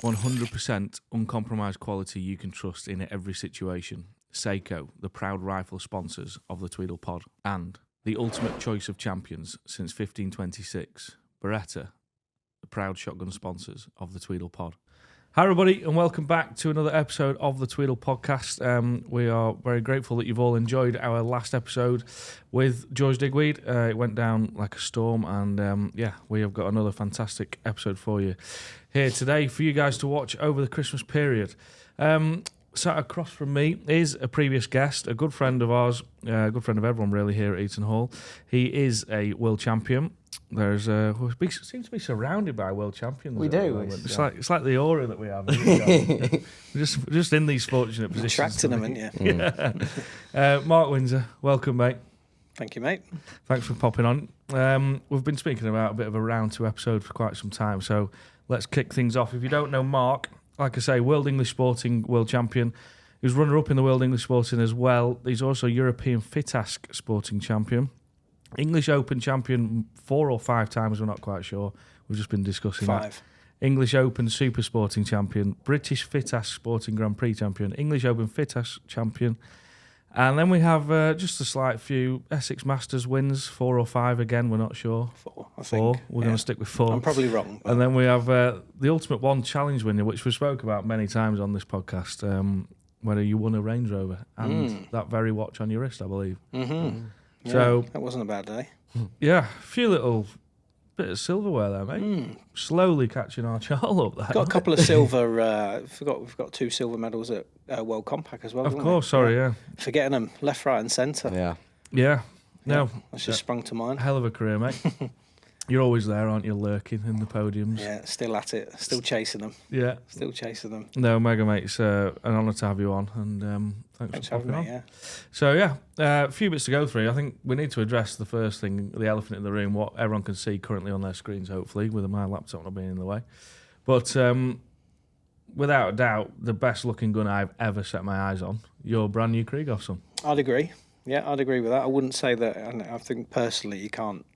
100% uncompromised quality you can trust in every situation. Seiko, the proud rifle sponsors of the Tweedle Pod. And the ultimate choice of champions since 1526. Beretta, the proud shotgun sponsors of the Tweedle Pod. Hi everybody and welcome back to another episode of the Tweedle Podcast. We are very grateful that you've all enjoyed our last episode with George Digweed. It went down like a storm and we have got another fantastic episode for you here today for you guys to watch over the Christmas period. Sat across from me is a previous guest, a good friend of ours, a good friend of everyone really here at Eaton Hall. He is a world champion. We seem to be surrounded by world champions. We do. It's like the aura that we have. We're just in these fortunate positions. Attracting them, aren't you? Yeah. Mark Windsor, welcome, mate. Thank you, mate. Thanks for popping on. We've been speaking about a bit of a round two episode for quite some time, so let's kick things off. If you don't know Mark, like I say, World English Sporting world champion. He was runner-up in the World English Sporting as well. He's also European FitAsk Sporting champion. English Open champion 4 or 5 times, we're not quite sure. We've just been discussing 5. that. English Open Super Sporting champion, British FitAsk Sporting Grand Prix champion, English Open FitAsk champion. And then we have just a slight few Essex Masters wins, 4 or 5 again, we're not sure. 4, I think. 4, we're going to stick with 4. I'm probably wrong. And then we have the Ultimate One Challenge winner, which we spoke about many times on this podcast, whether you won a Range Rover and that very watch on your wrist, I believe. Mm-hmm. Yeah, So that wasn't a bad day. Yeah, a few little bit of silverware there, mate. Slowly catching our charl up there. Got a couple of silver. We've got 2 silver medals at World Compact as well. Of course, sorry, yeah. Forgetting them left, right, and centre. Yeah. No, that's just sprung to mind. Hell of a career, mate. You're always there, aren't you, lurking in the podiums? Yeah, still at it, still chasing them. Yeah, still chasing them. No, mega mate, it's an honour to have you on, and thanks for popping on. Yeah. So a few bits to go through. I think we need to address the first thing, the elephant in the room, what everyone can see currently on their screens, hopefully, with my laptop not being in the way. But without a doubt, the best looking gun I've ever set my eyes on, your brand new Krieghoff, son. I'd agree. Yeah, I'd agree with that. I wouldn't say that, and I think personally you can't.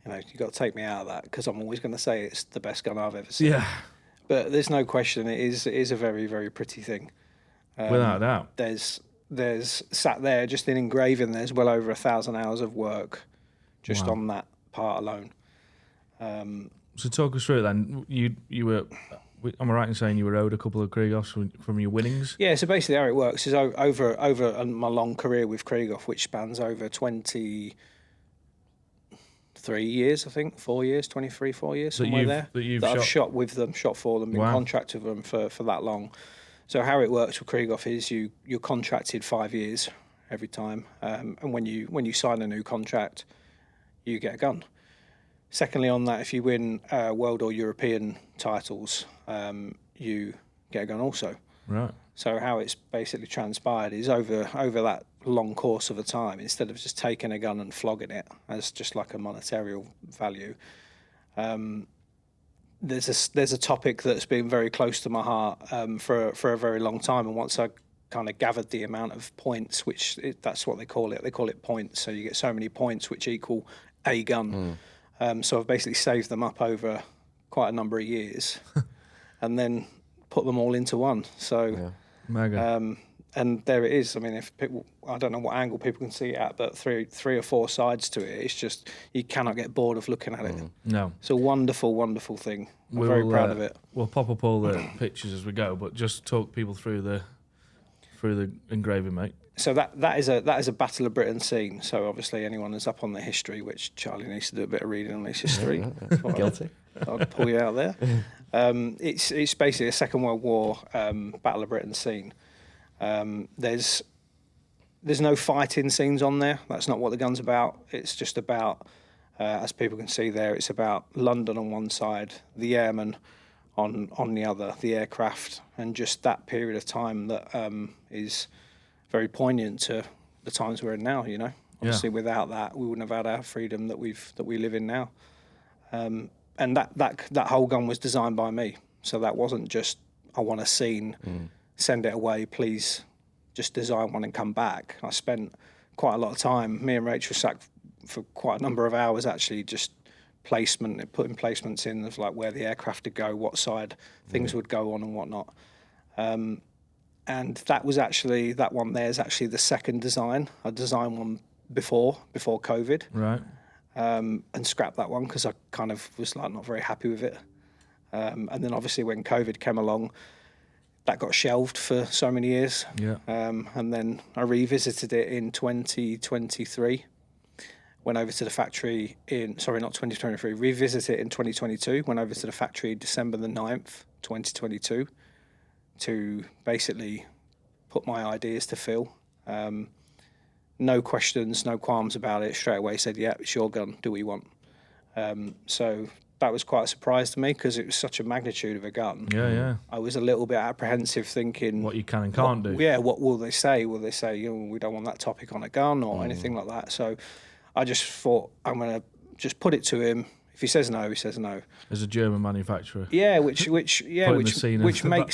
You've got to take me out of that because I'm always going to say it's the best gun I've ever seen. Yeah. But there's no question it is a very, very pretty thing. Without a doubt. There's sat there just in engraving, there's well over 1,000 hours of work just on that part alone. So talk us through it then. You were, am I right in saying you were owed a couple of Krieghoffs from your winnings? Yeah, so basically how it works is over my long career with Krieghoff, which spans over 23 years, I think, 4 years, 23, 4 years, somewhere there. I've shot with them, shot for them, been contracted with them for that long. So how it works with Krieghoff is you're contracted 5 years every time, and when you sign a new contract, you get a gun. Secondly, on that, if you win world or European titles, you get a gun also. Right. So how it's basically transpired is over that long course of a time, instead of just taking a gun and flogging it as just like a monetary value, there's a topic that's been very close to my heart for a very long time. And once I kind of gathered the amount of points, that's what they call it. They call it points. So you get so many points which equal a gun. So I've basically saved them up over quite a number of years, and then put them all into one. So. Yeah. Mega. And there it is. I mean, if people, I don't know what angle people can see it at, but three or four sides to it. It's just, you cannot get bored of looking at it. No. It's a wonderful, wonderful thing. I'm very proud of it. We'll pop up all the pictures as we go, but just talk people through the engraving, mate. So that is a Battle of Britain scene. So obviously anyone that's up on the history, which Charlie needs to do a bit of reading on his history. Guilty. I'll pull you out there. It's basically a Second World War Battle of Britain scene. There's no fighting scenes on there. That's not what the gun's about. It's just about, as people can see there, it's about London on one side, the airmen on the other, the aircraft, and just that period of time that is very poignant to the times we're in now. Obviously without that, we wouldn't have had our freedom that we live in now. And that whole gun was designed by me. So that wasn't just, I want a scene, send it away, please just design one and come back. I spent quite a lot of time, me and Rachel sat for quite a number of hours actually just placement, putting placements in of like where the aircraft would go, what side things would go on and whatnot. And that one there is actually the second design. I designed one before COVID. Right. And scrapped that one because I kind of was like not very happy with it. And then obviously when COVID came along, that got shelved for so many years. Yeah. And then I revisited it in 2023. Went over to the factory not 2023, revisited it in 2022. Went over to the factory December the 9th, 2022, to basically put my ideas to Phil. No questions, no qualms about it. Straight away said, yeah, it's your gun, do what you want. So that was quite a surprise to me because it was such a magnitude of a gun. Yeah. I was a little bit apprehensive thinking... What you can and can't do. Yeah, what will they say? Will they say, we don't want that topic on a gun or anything like that? So I just thought, I'm going to just put it to him. If he says no, he says no. As a German manufacturer. Yeah, which makes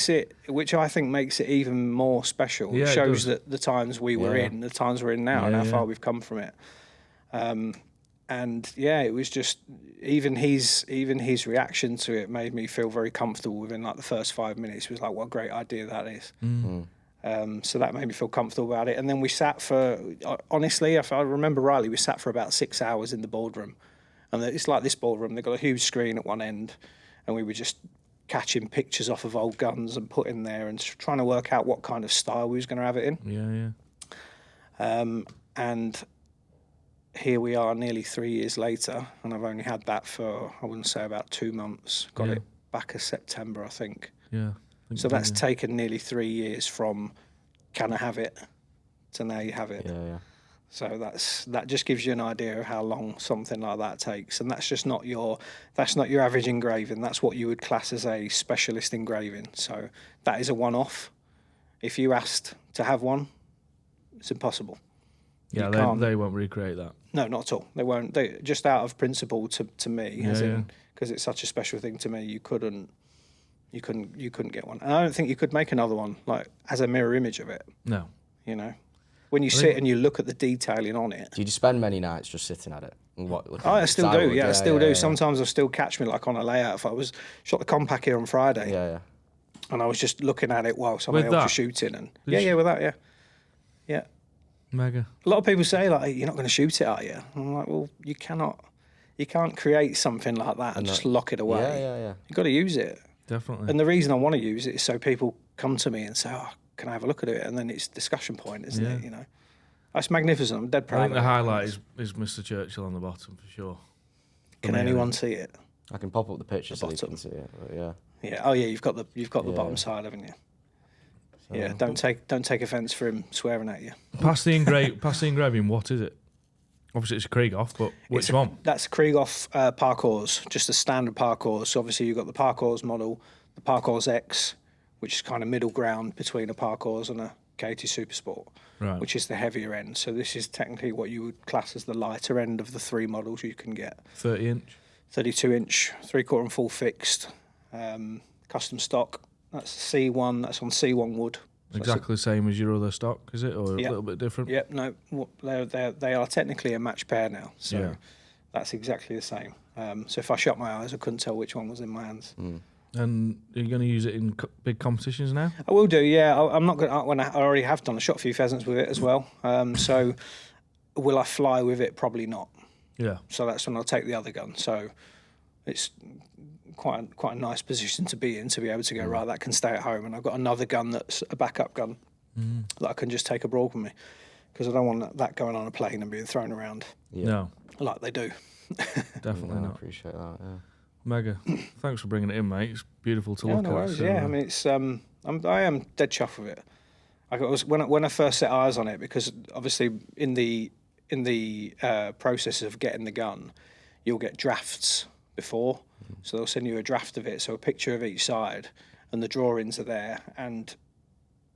it, which I think makes it even more special. Yeah, it shows that the times we were in, the times we're in now, and how far we've come from it. And yeah, it was just even his reaction to it made me feel very comfortable within like the first 5 minutes. It was like, what a great idea that is. So that made me feel comfortable about it. And then we sat for, honestly, if I remember rightly, we sat for about 6 hours in the boardroom. And it's like this boardroom, they've got a huge screen at one end, and we were just catching pictures off of old guns and putting there and trying to work out what kind of style we was going to have it in. And here we are nearly 3 years later, and I've only had that for, I wouldn't say about 2 months. Got it back in September, I think. Yeah. So that's taken nearly 3 years from can I have it to now you have it. Yeah. So that just gives you an idea of how long something like that takes, and that's not your average engraving. That's what you would class as a specialist engraving. So that is a one-off. If you asked to have one, it's impossible. Yeah, they won't recreate that. No, not at all. They won't. They just out of principle to me, because it's such a special thing to me. You couldn't get one, and I don't think you could make another one like as a mirror image of it. No, When you sit and you look at the detailing on it. Do you just spend many nights just sitting at it? I still do. Yeah, I still do. Sometimes I still catch me like on a layout. If I was shot the compact here on Friday, and I was just looking at it while somebody else was shooting, and with that, yeah. Mega. A lot of people say like, you're not going to shoot it, are you? I'm like, well, you can't create something like that and just lock it away. Yeah. You've got to use it. Definitely. And the reason I want to use it is so people come to me and say, oh, can I have a look at it? And then it's discussion point, isn't it? That's magnificent. I'm dead proud. I think the highlight is Mr. Churchill on the bottom for sure. Can anyone see it? I can pop up the picture so you can see it. But yeah. Yeah. Oh yeah. You've got the bottom side, haven't you? So, yeah. Don't take offence for him swearing at you. Past the engraving. What is it? Obviously it's a Krieghoff, but which one? That's Krieghoff Parcours, just a standard Parcours. So obviously you've got the Parcours model, the Parcours X, which is kind of middle ground between a Parcours and a KT Supersport, which is the heavier end. So this is technically what you would class as the lighter end of the three models you can get. 30-inch? 32-inch, 3/4 and full fixed, custom stock. That's C1, that's on C1 wood. So exactly the same as your other stock, is it? Or a little bit different? Yep, no, they are technically a match pair now. So that's exactly the same. So if I shut my eyes, I couldn't tell which one was in my hands. And are you going to use it in big competitions now? I will do, yeah. I'm not going to, I already have done. I shot a few pheasants with it as well. So will I fly with it? Probably not. Yeah. So that's when I'll take the other gun. So it's quite a nice position to be in, to be able to go, right, that can stay at home. And I've got another gun that's a backup gun that I can just take abroad with me, because I don't want that going on a plane and being thrown around. No. Like they do. Definitely not. I appreciate that, yeah. Mega. Thanks for bringing it in, mate. It's beautiful to look no at. Worries, yeah, I mean, it's I am dead chuffed with it. When I first set eyes on it, because obviously in the process of getting the gun, you'll get drafts before, so they'll send you a draft of it, so a picture of each side, and the drawings are there. And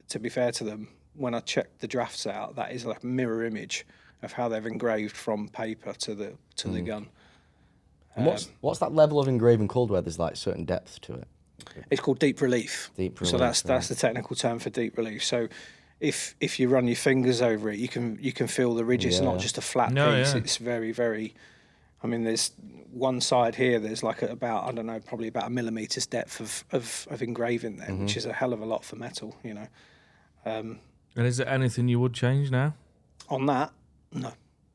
to be fair to them, when I checked the drafts out, that is like a mirror image of how they've engraved from paper to the gun. And what's that level of engraving called where there's like certain depth to it? It's called deep relief. So that's the technical term for deep relief. So if you run your fingers over it, you can feel the ridges. It's not just a flat piece. It's very, very. I mean, there's one side here, there's like about, I don't know, probably about 1 millimeter's depth of engraving there, which is a hell of a lot for metal, you know. And is there anything you would change now? On that, no.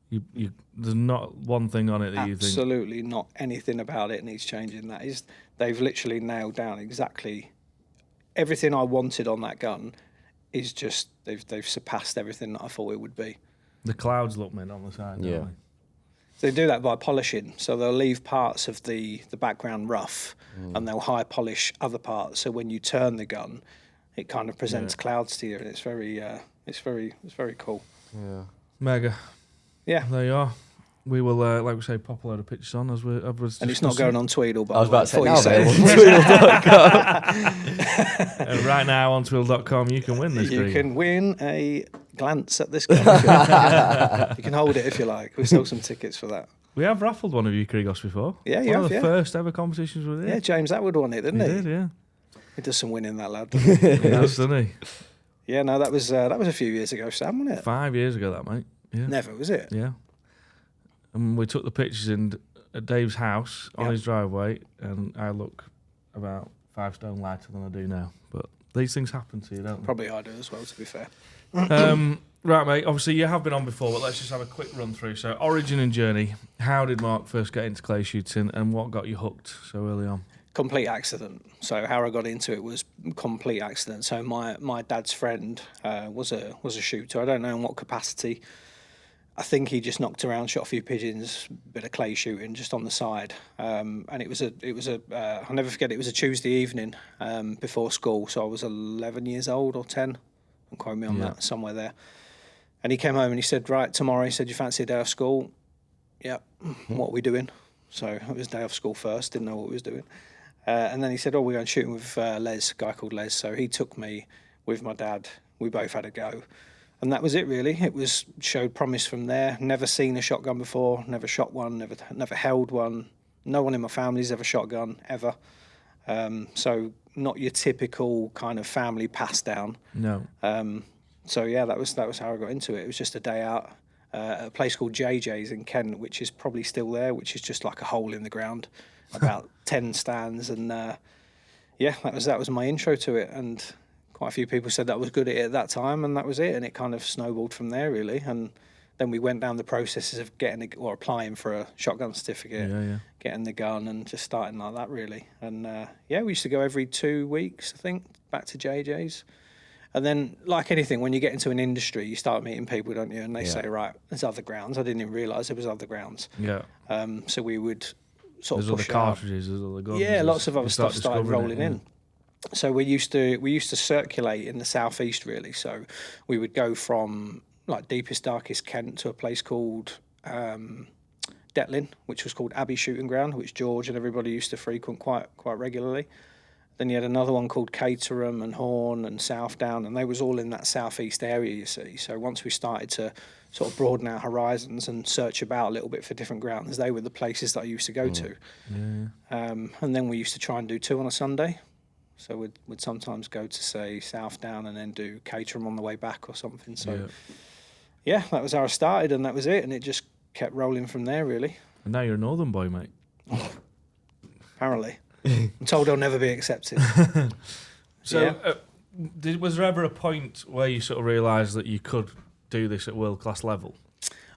There's not one thing on it that you think... Absolutely not anything about it needs changing. That is, they've literally nailed down exactly everything I wanted on that gun. Is just they've surpassed everything that I thought it would be. The clouds look mint on the side, don't they? They do that by polishing, so they'll leave parts of the background rough, and they'll high polish other parts. So when you turn the gun, it kind of presents clouds to you, and it's very cool. Yeah. Mega. Yeah. There you are. We will, like we say, pop a load of pictures on as we're And it's not going on Tweedle, by I was the way, about to say, before now you say available on Tweedle.com. And right now on Twill.com, you can win this. You Green. can win a glance at this gun. You can hold it if you like. We sold some tickets for that. We have raffled one of you Krieghoffs before. Yeah, you one have, of the yeah. first ever competitions with it. Yeah, James Atwood won it, didn't he? He did, yeah. He does some winning, that lad. He does, doesn't he? Yeah, no, that was a few years ago, Sam, wasn't it? 5 years ago, that, mate. Yeah. Never, was it? Yeah. And we took the pictures at Dave's house on his driveway, and I look about 5 stone lighter than I do now. But these things happen to you, don't they? Probably I do as well, to be fair. Right, mate. Obviously, you have been on before, but let's just have a quick run through. So, origin and journey. How did Mark first get into clay shooting, and what got you hooked so early on? Complete accident. So how I got into it was complete accident. So my dad's friend was a shooter. I don't know in what capacity. I think he just knocked around, shot a few pigeons, bit of clay shooting just on the side. And it was a I'll never forget. It was a Tuesday evening before school. So I was 11 years old or 10. Don't quote me on that, somewhere there. And he came home and he said, right, tomorrow, he said, you fancy a day off school? Yeah. What are we doing? So it was day off school first, didn't know what we was doing. And then he said, we're going shooting with Les, a guy called Les. So he took me with my dad. We both had a go. And that was it, really. It showed promise from there. Never seen a shotgun before, never shot one, never held one. No one in my family's ever shot a gun, ever. So not your typical kind of family pass down. No. So yeah, that was how I got into it. It was just a day out at a place called JJ's in Kent, which is probably still there, which is just like a hole in the ground, about 10 stands, and yeah, that was my intro to it. And quite a few people said that was good at it at that time, and that was it. And it kind of snowballed from there, really. And then we went down the processes of applying for a shotgun certificate, getting the gun, and just starting like that, really. And yeah, we used to go every 2 weeks, I think, back to JJ's. And then, like anything, when you get into an industry, you start meeting people, don't you? And they say, right, there's other grounds. I didn't even realise there was other grounds. Yeah. So we would sort of push other cartridges, there's other guns. Yeah, lots of other stuff started rolling in. So we used to circulate in the southeast, really. So we would go from like deepest, darkest Kent to a place called Detlin, which was called Abbey Shooting Ground, which George and everybody used to frequent quite regularly. Then you had another one called Caterham and Horn and Southdown, and they was all in that southeast area, you see. So once we started to sort of broaden our horizons and search about a little bit for different grounds, they were the places that I used to go to. And then we used to try and do 2 on a Sunday. So we'd sometimes go to, say, Southdown and then do Caterham on the way back or something. So, yeah, that was how I started, and that was it. And it just kept rolling from there, really. And now you're a northern boy, mate. Apparently. I'm told I'll never be accepted. So, was there ever a point where you sort of realised that you could do this at world-class level?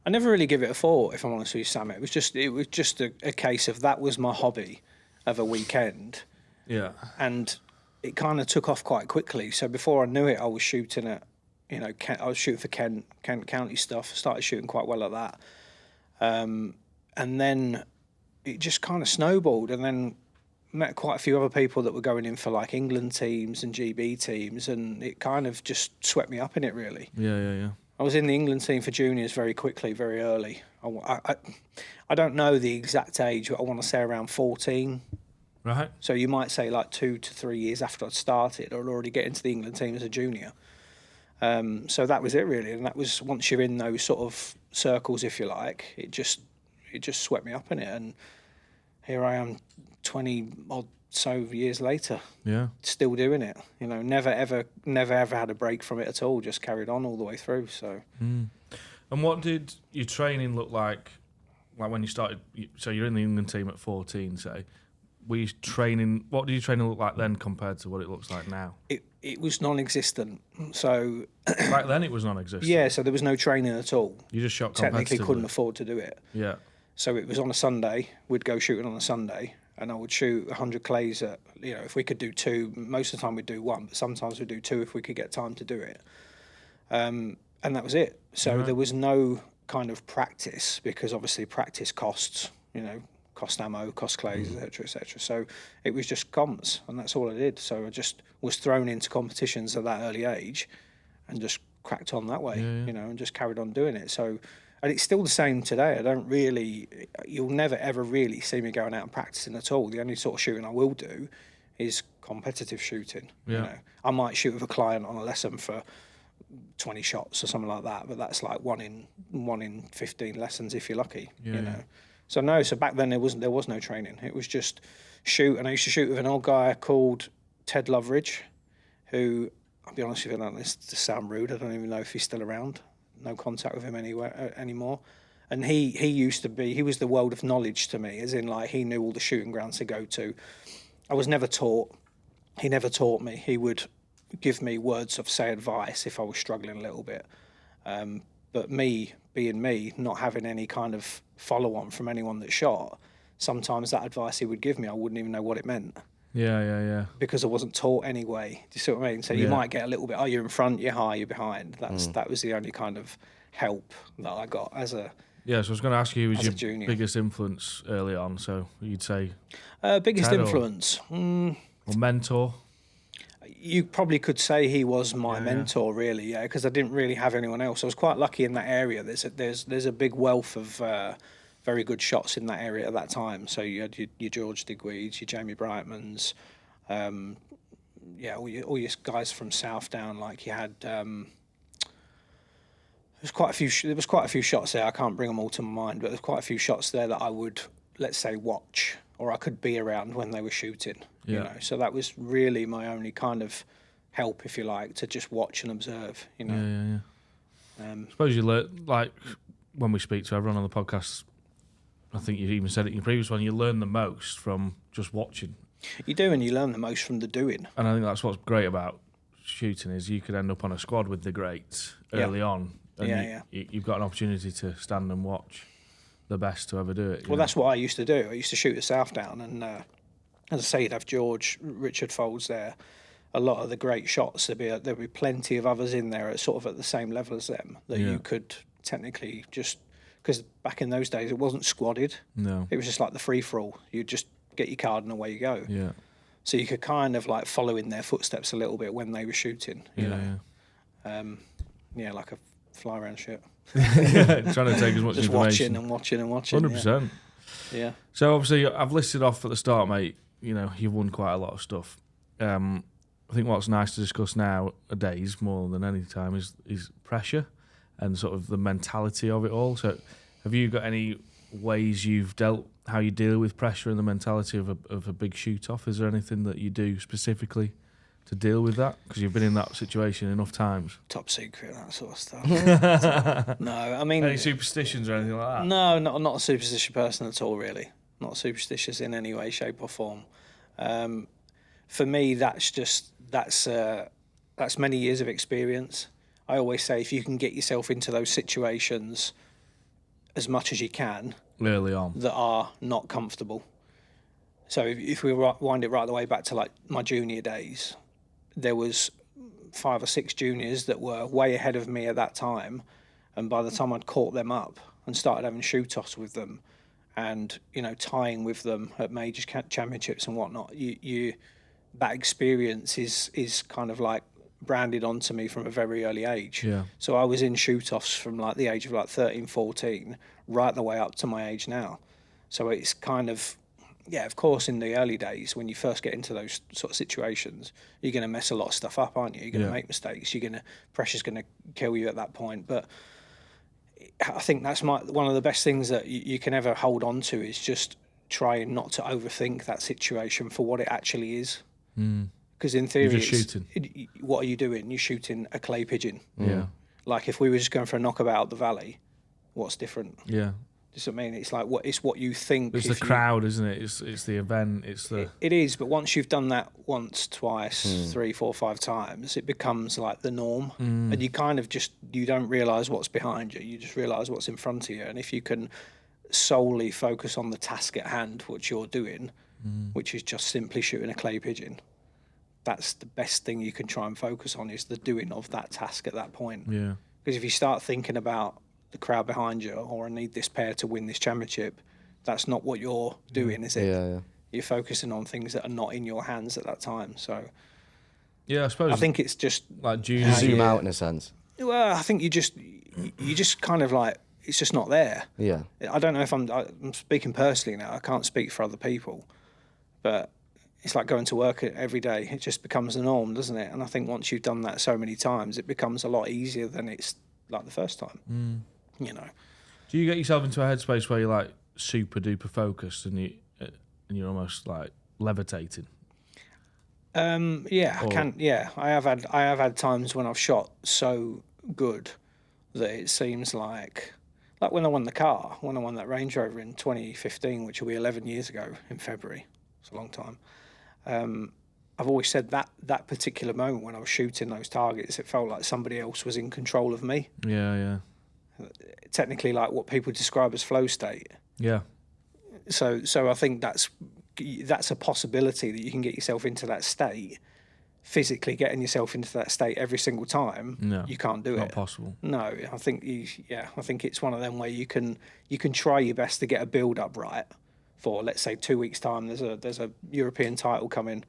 I never really give it a thought, if I'm honest with you, Sam. It was just a case of that was my hobby of a weekend. Yeah. And it kind of took off quite quickly. So before I knew it, I was shooting at, I was shooting for Kent County stuff. Started shooting quite well at that. And then it just kind of snowballed, and then met quite a few other people that were going in for like England teams and GB teams, and it kind of just swept me up in it, really. Yeah. I was in the England team for juniors very quickly, very early. I don't know the exact age, but I want to say around 14. Right. So you might say like 2 to 3 years after I'd started, I'd already get into the England team as a junior. So that was it, really. And that was, once you're in those sort of circles, if you like, it just swept me up in it. And here I am 20 odd so years later, still doing it. Never ever had a break from it at all. Just carried on all the way through. So. And what did your training look like like when you started, so you're in the England team at 14, say, were you training, what did your training look like then compared to what it looks like now? It was non-existent. So back then it was non-existent? Yeah, so there was no training at all. You just shot competitively? Technically couldn't afford to do it. Yeah. So it was on a Sunday, we'd go shooting on a Sunday, and I would shoot 100 clays at, if we could do 2, most of the time we'd do 1, but sometimes we'd do 2 if we could get time to do it. And that was it. So there was no kind of practice, because obviously practice costs, cost ammo, cost clays, etc., etc. So it was just comps, and that's all I did. So I just was thrown into competitions at that early age, and just cracked on that way, and just carried on doing it. So, and it's still the same today. You'll never ever really see me going out and practicing at all. The only sort of shooting I will do is competitive shooting. Yeah. I might shoot with a client on a lesson for 20 shots or something like that, but that's like one in 15 lessons if you're lucky. So back then there was no training. It was just shoot, and I used to shoot with an old guy called Ted Loveridge, who, I'll be honest with you, this to sound rude, I don't even know if he's still around. No contact with him anymore. And he was the world of knowledge to me, as in like he knew all the shooting grounds to go to. I was never taught. He never taught me. He would give me words of, say, advice if I was struggling a little bit. But me, being me, not having any kind of follow-on from anyone that shot, sometimes that advice he would give me, I wouldn't even know what it meant. Yeah. Because I wasn't taught anyway. Do you see what I mean? So you might get a little bit, you're in front, you're high, you're behind. That was the only kind of help that I got as a Yeah, so I was going to ask you, who was your junior. biggest influence early on? So you'd say biggest Ted influence? Or mentor? You probably could say he was my mentor, really, because I didn't really have anyone else. I was quite lucky in that area. There's a big wealth of very good shots in that area at that time. So you had your George Digweeds, your Jamie Brightmans, all your guys from South down. Like you had, there was quite a few shots there. I can't bring them all to my mind, but there's quite a few shots there that I would, let's say, watch, or I could be around when they were shooting. So that was really my only kind of help, if you like, to just watch and observe. I suppose you learn, like when we speak to everyone on the podcast, I think you even said it in your previous one, you learn the most from just watching. You do, and you learn the most from the doing. And I think that's what's great about shooting, is you could end up on a squad with the greats early on, and you've got an opportunity to stand and watch the best to ever do it. Well, that's what I used to do. I used to shoot at Southdown, and as I say, you'd have George, Richard Folds there. A lot of the great shots, there'd be plenty of others in there at sort of at the same level as them that you could technically just, because back in those days it wasn't squadded. No, it was just like the free for all. You'd just get your card and away you go. Yeah. So you could kind of like follow in their footsteps a little bit when they were shooting. You know, like a fly around shit. Trying to take as much just information. watching and watching. 100%. Yeah. So obviously, I've listed off at the start, mate. You've won quite a lot of stuff. I think what's nice to discuss nowadays more than any time is pressure and sort of the mentality of it all. So, have you got any ways how you deal with pressure and the mentality of a big shoot off? Is there anything that you do specifically to deal with that? Because you've been in that situation enough times. Top secret, that sort of stuff. No, I mean, any superstitions or anything like that? No, not a superstitious person at all, really. Not superstitious in any way, shape, or form. For me, that's many years of experience. I always say, if you can get yourself into those situations as much as you can early on that are not comfortable. So if we wind it right the way back to like my junior days, there was 5 or 6 juniors that were way ahead of me at that time, and by the time I'd caught them up and started having shoot-offs with them and tying with them at major championships and whatnot, that experience is kind of like branded onto me from a very early age. Yeah. So I was in shoot-offs from like the age of like 13, 14, right the way up to my age now. So it's kind of, of course, in the early days when you first get into those sort of situations, you're going to mess a lot of stuff up, aren't you? You're going to make mistakes. Pressure's going to kill you at that point. But I think that's one of the best things that you can ever hold on to, is just trying not to overthink that situation for what it actually is. Because in theory, you're just shooting. What are you doing? You're shooting a clay pigeon. Yeah. Like if we were just going for a knockabout out the valley, what's different? Yeah. Just what I mean, it's like what you think. It's the crowd, isn't it? It's the event. It's the. It is, but once you've done that once, twice, 3, 4, 5 times, it becomes like the norm, and you kind of you don't realise what's behind you. You just realise what's in front of you, and if you can solely focus on the task at hand, which you're doing, which is just simply shooting a clay pigeon, that's the best thing you can try and focus on, is the doing of that task at that point. Yeah. Because if you start thinking about the crowd behind you, or I need this pair to win this championship, that's not what you're doing, is it? Yeah. You're focusing on things that are not in your hands at that time. So Yeah, I suppose. I think it's just like junior. Zoom out in a sense. Well, I think you just kind of like, it's just not there. Yeah. I don't know if I'm speaking personally now. I can't speak for other people, but it's like going to work every day. It just becomes the norm, doesn't it? And I think once you've done that so many times, it becomes a lot easier than it's like the first time. You know. Do you get yourself into a headspace where you're like super duper focused and you're almost like levitating? Yeah, I can. Yeah, I have had times when I've shot so good that it seems like when I won that Range Rover in 2015, which will be 11 years ago in February. It's a long time. I've always said that particular moment when I was shooting those targets, it felt like somebody else was in control of me. Yeah. Technically, like what people describe as flow state. Yeah. So I think that's a possibility that you can get yourself into that state. Physically getting yourself into that state every single time, No, you can't do it. Not possible. No, I think I think it's one of them where you can try your best to get a build up right for, let's say, 2 weeks time. There's a European title coming.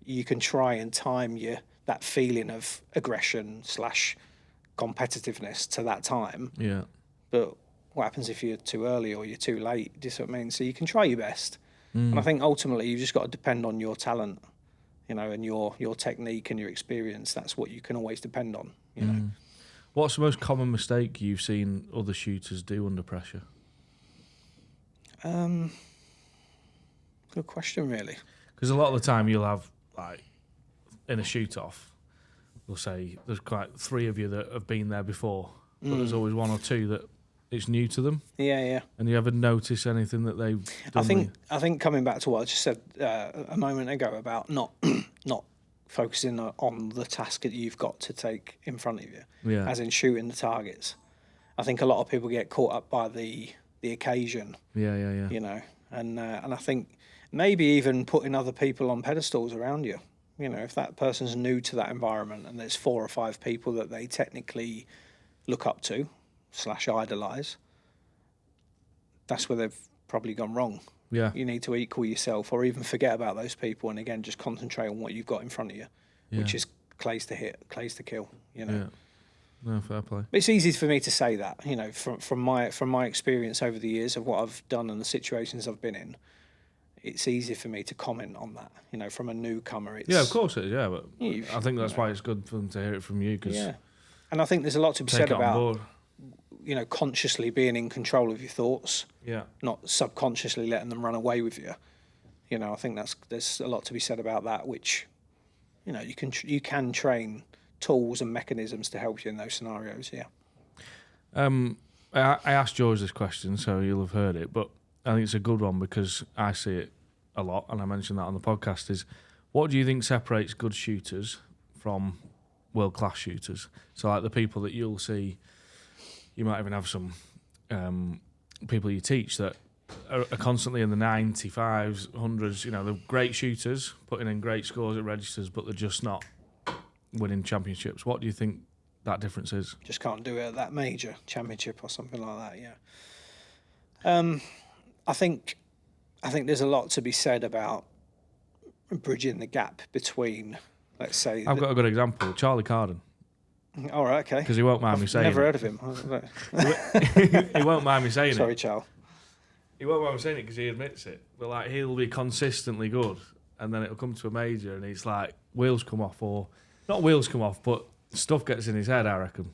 You can try and time that feeling of aggression / competitiveness to that time. Yeah. But what happens if you're too early or you're too late? Do you see what I mean? So you can try your best. And I think ultimately you've just got to depend on your talent, and your technique and your experience. That's what you can always depend on, you know. What's the most common mistake you've seen other shooters do under pressure? Good question, really. Because a lot of the time you'll have, like, in a shoot-off, we'll say there's quite 3 of you that have been there before, but there's always 1 or 2 that it's new to them. Yeah. And you ever notice anything that they've done? I think coming back to what I just said a moment ago about not focusing on the task that you've got to take in front of you, as in shooting the targets. I think a lot of people get caught up by the occasion. Yeah. You know, and I think maybe even putting other people on pedestals around you. You know, if that person's new to that environment and there's 4 or 5 people that they technically look up to / idolise, that's where they've probably gone wrong. Yeah. You need to equal yourself, or even forget about those people, and again just concentrate on what you've got in front of you, which is clays to hit, clays to kill. You know. Yeah. No, fair play. It's easy for me to say that, you know, from my experience over the years of what I've done and the situations I've been in. It's easy for me to comment on that, you know, from a newcomer. Yeah, of course it is. Yeah, but I think that's why it's good for them to hear it from you. Cause and I think there's a lot to be said about, you know, consciously being in control of your thoughts. Yeah. Not subconsciously letting them run away with you. You know, I think there's a lot to be said about that, which, you know, you can train tools and mechanisms to help you in those scenarios. Yeah. I asked George this question, so you'll have heard it, but I think it's a good one because I see it a lot, and I mentioned that on the podcast, is what do you think separates good shooters from world-class shooters? So like the people that you'll see, you might even have some people you teach that are constantly in the 95s, 100s, you know, they're great shooters, putting in great scores at registers, but they're just not winning championships. What do you think that difference is? Just can't do it at that major championship or something like that, yeah. I think there's a lot to be said about bridging the gap between, let's say... I've got a good example, Charlie Carden. All right, okay. Because he won't mind me saying never it. heard of him. He won't mind me saying Sorry, it. Charles. He won't mind me saying it because he admits it. But like, he'll be consistently good, and then it'll come to a major, and he's like, wheels come off, or not wheels come off, but stuff gets in his head, I reckon.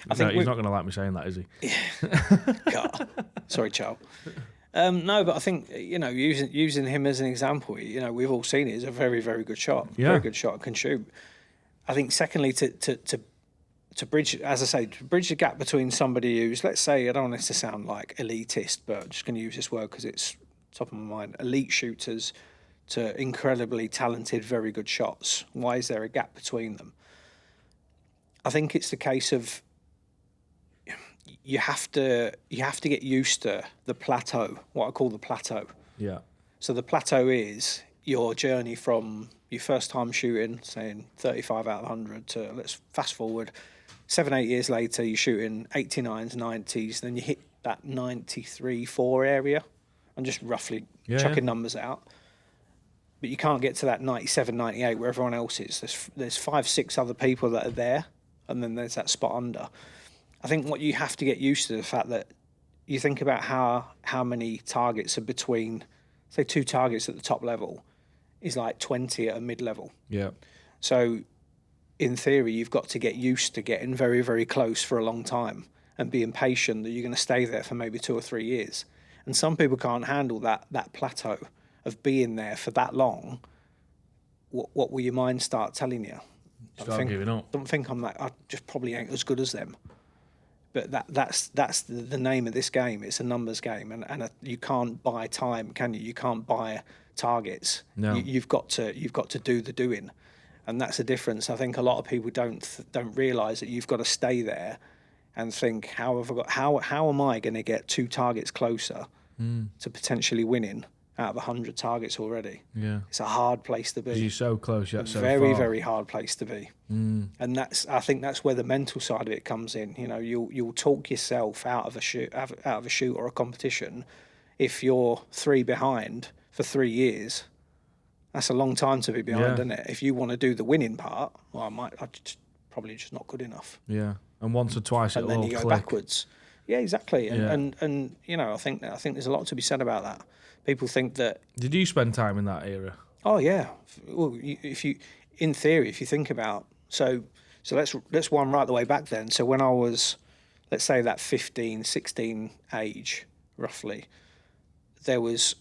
He's not going to like me saying that, is he? God. Sorry, Charles. No, but I think, you know, using him as an example, you know, we've all seen it. He's a very, very good shot. Yeah. Very good shot, can shoot. I think secondly, to to bridge, as I say, to bridge the gap between somebody who's, let's say, I don't want this to sound like elitist, but I'm just going to use this word because it's top of my mind, elite shooters to incredibly talented, very good shots. Why is there a gap between them? I think it's the case of you have to get used to the plateau, what I call the plateau. Yeah. So the plateau is your journey from your first time shooting, saying 35 out of 100, to, let's fast forward, 7-8 years later, you're shooting 89s, 90s, then you hit that 93, 4 area. I'm just roughly chucking numbers out. But you can't get to that 97, 98 where everyone else is. There's 5, 6 other people that are there, and then there's that spot under. I think what you have to get used to the fact that you think about how many targets are between, say, 2 targets at the top level is like 20 at a mid-level. Yeah. So in theory, you've got to get used to getting very, very close for a long time and being patient that you're going to stay there for maybe 2 or 3 years. And some people can't handle that plateau of being there for that long. What will your mind start telling you? Start giving up. Don't think I just probably ain't as good as them. But that's the name of this game. It's a numbers game, and you can't buy time, can you? You can't buy targets. No. You've got to do the doing, and that's the difference. I think a lot of people don't realise that you've got to stay there and think, how am I going to get 2 targets closer to potentially winning out of 100 targets already? Yeah. It's a hard place to be. You're so close yet so very, far. very hard place to be. And I think that's where the mental side of it comes in. You know, you'll talk yourself out of a shoot or a competition if you're 3 behind for 3 years. That's a long time to be behind, isn't it? If you want to do the winning part, well, I'm probably just not good enough. Yeah, and once or twice and it'll then all you go click. backwards. Yeah, exactly. And you know, I think there's a lot to be said about that. People think that. Did you spend time in that era? Oh yeah. Well, in theory, if you think about so let's wind right the way back then. So when I was, let's say that 15, 16 age, roughly, there's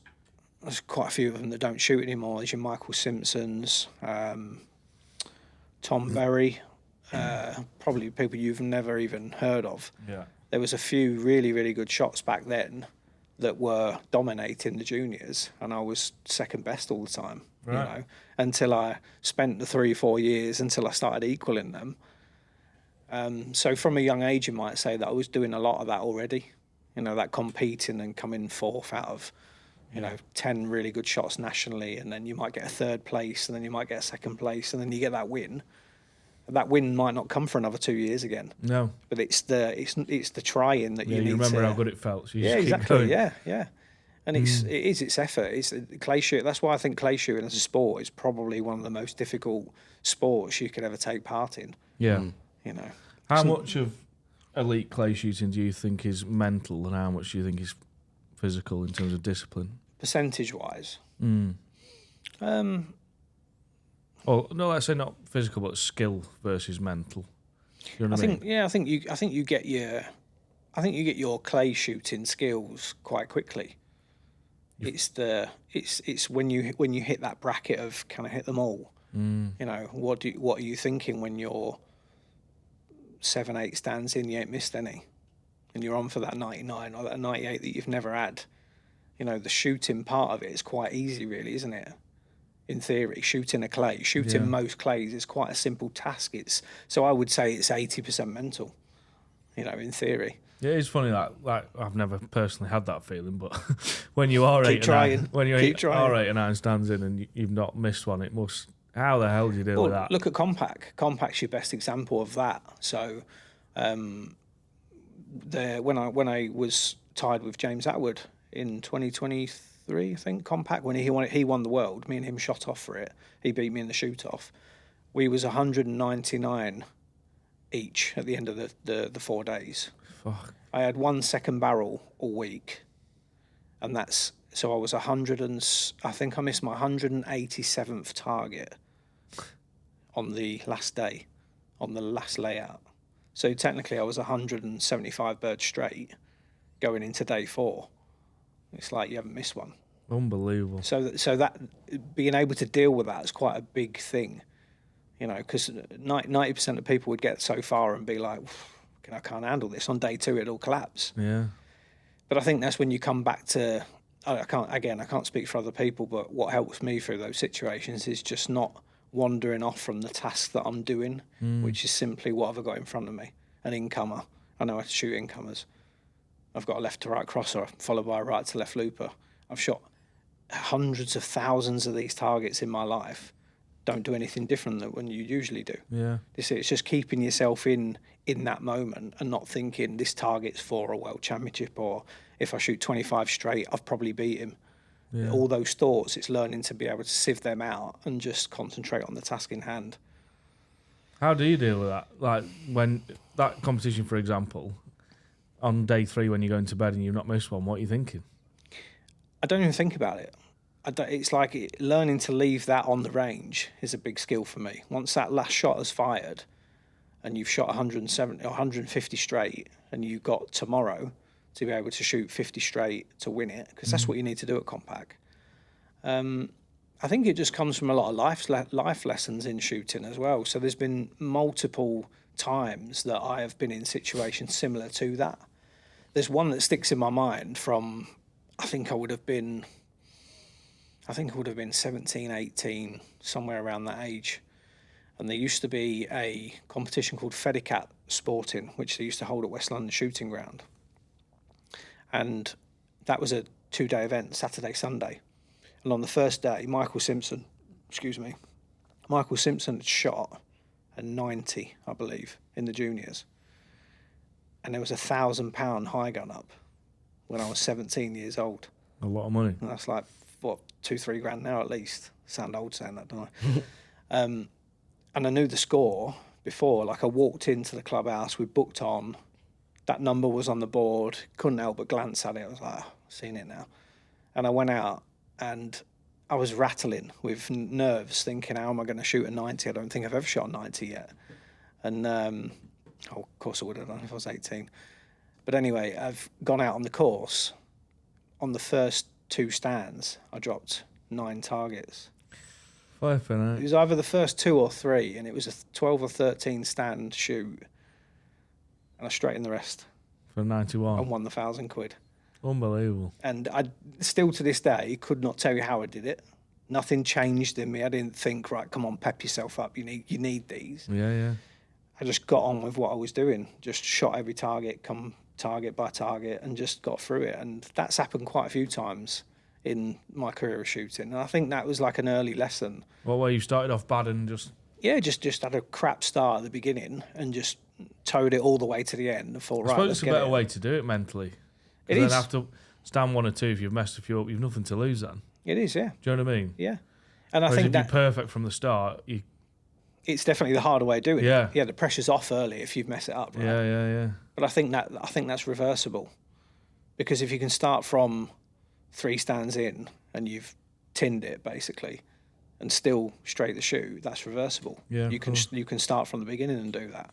quite a few of them that don't shoot anymore. There's your Michael Simpsons, Tom Berry, probably people you've never even heard of. Yeah. There was a few really, really good shots back then that were dominating the juniors, and I was second best all the time, right. You know, until I spent the 3 or 4 years until I started equaling them. So from a young age, you might say that I was doing a lot of that already, you know, that competing and coming 4th out of, you know, 10 really good shots nationally, and then you might get a 3rd place, and then you might get a 2nd place, and then you get that win. That win might not come for another 2 years again. No. But it's the trying that you need to... you remember how good it felt. So you just keep exactly. going. Yeah. And it's effort. It's clay shooting. That's why I think clay shooting as a sport is probably one of the most difficult sports you could ever take part in. Yeah. You know. How much of elite clay shooting do you think is mental, and how much do you think is physical in terms of discipline? Percentage-wise? Well, no, let's say not physical, but skill versus mental. You know what I mean? I think you get your clay shooting skills quite quickly. It's when you hit that bracket of can I hit them all? You know, what are you thinking when you're 7, 8 stands in, you ain't missed any, and you're on for that 99 or that 98 that you've never had. You know, the shooting part of it is quite easy, really, isn't it? In theory, shooting most clays is quite a simple task. So I would say it's 80% mental, you know, in theory. Yeah, it's funny like I've never personally had that feeling, but when you are Keep trying. When you're 8 or 9 stands in and you've not missed one, it must. How the hell do you deal with that? Look at Compact. Compact's your best example of that. So, when I was tied with James Atwood in 2023, I think, Compact, when he won the world, me and him shot off for it. He beat me in the shoot off. We was 199 each at the end of the 4 days. Fuck. I had 1 second barrel all week, and so I was 100 and I think I missed my 187th target on the last day, on the last layout. So technically I was 175 birds straight going into day 4. It's like you haven't missed one. Unbelievable. So that being able to deal with that is quite a big thing. You know, because 90% of people would get so far and be like, I can't handle this. On day 2, it'll collapse. Yeah. But I think that's when you come back to, I can't speak for other people, but what helps me through those situations is just not wandering off from the task that I'm doing, which is simply what have I got in front of me? An incomer. I know how to shoot incomers. I've got a left to right crosser followed by a right to left looper. I've shot hundreds of thousands of these targets in my life. Don't do anything different than when you usually do. Yeah. It's just keeping yourself in that moment and not thinking this target's for a world championship, or if I shoot 25 straight, I've probably beat him. Yeah. All those thoughts, it's learning to be able to sieve them out and just concentrate on the task in hand. How do you deal with that? Like when that competition, for example, on day 3 when you're going to bed and you've not missed one, what are you thinking? I don't even think about it. It's like learning to leave that on the range is a big skill for me. Once that last shot is fired and you've shot 170 or 150 straight and you've got tomorrow to be able to shoot 50 straight to win it, because that's what you need to do at Compact. I think it just comes from a lot of life lessons in shooting as well. So there's been multiple times that I have been in situations similar to that. There's one that sticks in my mind from, I think I would have been 17, 18, somewhere around that age. And there used to be a competition called Fedicat Sporting, which they used to hold at West London Shooting Ground. And that was a 2-day event, Saturday, Sunday. And on the first day, Michael Simpson had shot a 90, I believe, in the juniors. And there was a £1,000 high gun up when I was 17 years old. A lot of money. And that's like, what, 2-3 grand now at least. Sound old saying that, don't I? And I knew the score before. Like, I walked into the clubhouse, we booked on, that number was on the board, couldn't help but glance at it. I was like, I've seen it now. And I went out and I was rattling with nerves, thinking, how am I going to shoot a 90? I don't think I've ever shot a 90 yet. And, of course I would have done if I was 18. But anyway, I've gone out on the course. On the first 2 stands, I dropped 9 targets. Flipping It was either the first 2 or 3, and it was a 12 or 13 stand shoot. And I straightened the rest. For 91. And won the £1,000. Unbelievable. And I still to this day could not tell you how I did it. Nothing changed in me. I didn't think, right, come on, pep yourself up. You need these. Yeah. I just got on with what I was doing. Just shot every target, come target by target, and just got through it. And that's happened quite a few times in my career of shooting. And I think that was like an early lesson. What way you started off bad and just... Yeah, just had a crap start at the beginning and just towed it all the way to the end and thought, right, I suppose let's it's a get better it. way to do it mentally. It then is. after stand 1 or 2, if you've messed a few up, you've nothing to lose then. It is, yeah. Do you know what I mean? Yeah. And I Whereas think if that you're perfect from the start, you... it's definitely the harder way of doing Yeah. it. Yeah, the pressure's off early if you mess it up, right? Yeah. But I think that's reversible. Because if you can start from 3 stands in and you've tinned it basically and still straight the shoot, that's reversible. Yeah, you can start from the beginning and do that.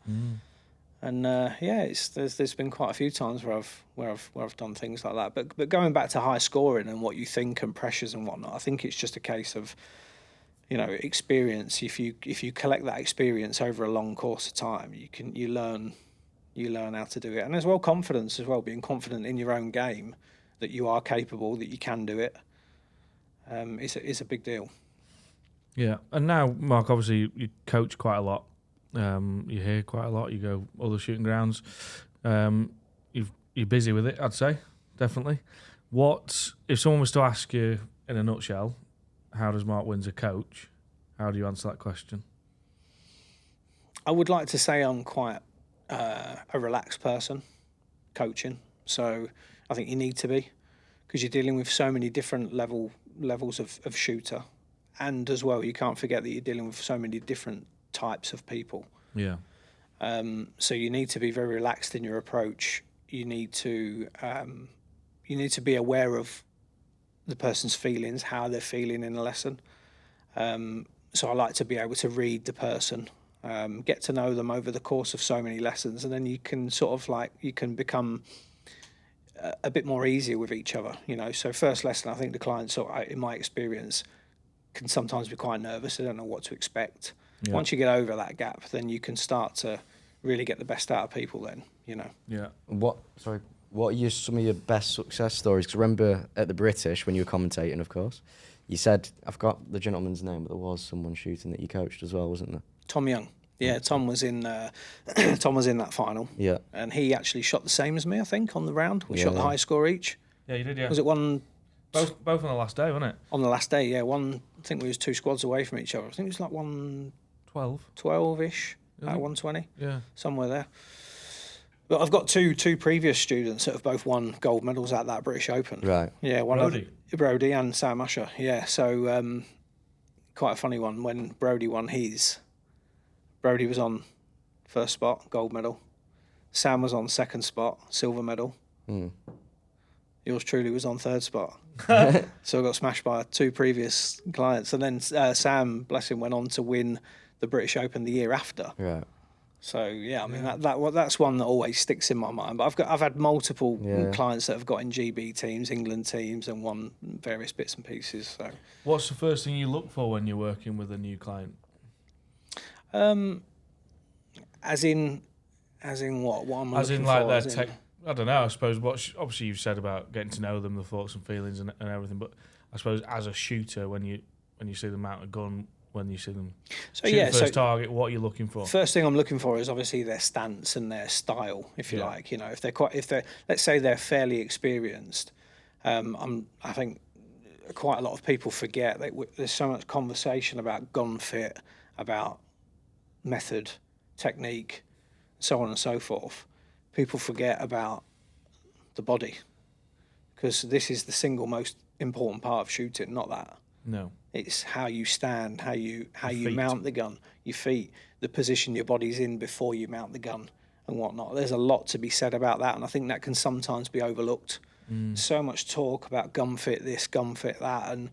And there's been quite a few times where I've done things like that. But going back to high scoring and what you think and pressures and whatnot, I think it's just a case of, experience. If you collect that experience over a long course of time, you learn how to do it. And as well, confidence as well, being confident in your own game that you are capable, that you can do it, is a big deal. Yeah. And now, Mark, obviously you coach quite a lot. You hear quite a lot. You go other shooting grounds. You're busy with it, I'd say, definitely. What if someone was to ask you in a nutshell, how does Mark Windsor coach? How do you answer that question? I would like to say I'm quite a relaxed person coaching. So I think you need to be, because you're dealing with so many different levels of shooter, and as well you can't forget that you're dealing with so many different types of people. Yeah. So you need to be very relaxed in your approach. You need to be aware of the person's feelings, how they're feeling in a lesson. So I like to be able to read the person, get to know them over the course of so many lessons, and then you can become a bit more easier with each other. So first lesson, I think the clients, in my experience, can sometimes be quite nervous. They don't know what to expect. Yeah. Once you get over that gap, then you can start to really get the best out of people then, Yeah. What are some of your best success stories? Because remember at the British, when you were commentating, of course, you said, I forgot the gentleman's name, but there was someone shooting that you coached as well, wasn't there? Tom Young. Yeah, Tom was in Tom was in that final. Yeah. And he actually shot the same as me, I think, on the round. We shot the Yeah. high score each. Yeah, you did, yeah. Was it one Both on the last day, wasn't it? on the last day? Yeah, I think we was 2 squads away from each other. I think it was like 12. 112-ish, at 120, Yeah. somewhere there. But I've got two previous students that have both won gold medals at that British Open. Right. Yeah, Brodie and Sam Usher. Yeah, so quite a funny one. When Brodie won his, Brodie was on first spot, gold medal. Sam was on second spot, silver medal. Yours truly was on third spot. So I got smashed by 2 previous clients. And then Sam, bless him, went on to win the British Open the year after. Right. So yeah, I mean that's one that always sticks in my mind. But I've had multiple clients that have got in GB teams, England teams, and won various bits and pieces. So What's the first thing you look for when you're working with a new client? as in what I'm As looking in, like, for, their as in- tech. I don't know. I suppose obviously you've said about getting to know them, the thoughts and feelings and everything. But I suppose as a shooter, when you see them mount a gun, when you see them shoot the first target, what are you looking for? First thing I'm looking for is obviously their stance and their style, if you like. If they're let's say they're fairly experienced. I think quite a lot of people forget that there's so much conversation about gun fit, about method, technique, so on and so forth. People forget about the body, because this is the single most important part of shooting, not that. No. It's how you stand, how you feet. mount the gun, your feet, the position your body's in before you mount the gun and whatnot. There's a lot to be said about that, and I think that can sometimes be overlooked. So much talk about gun fit this, gun fit that, and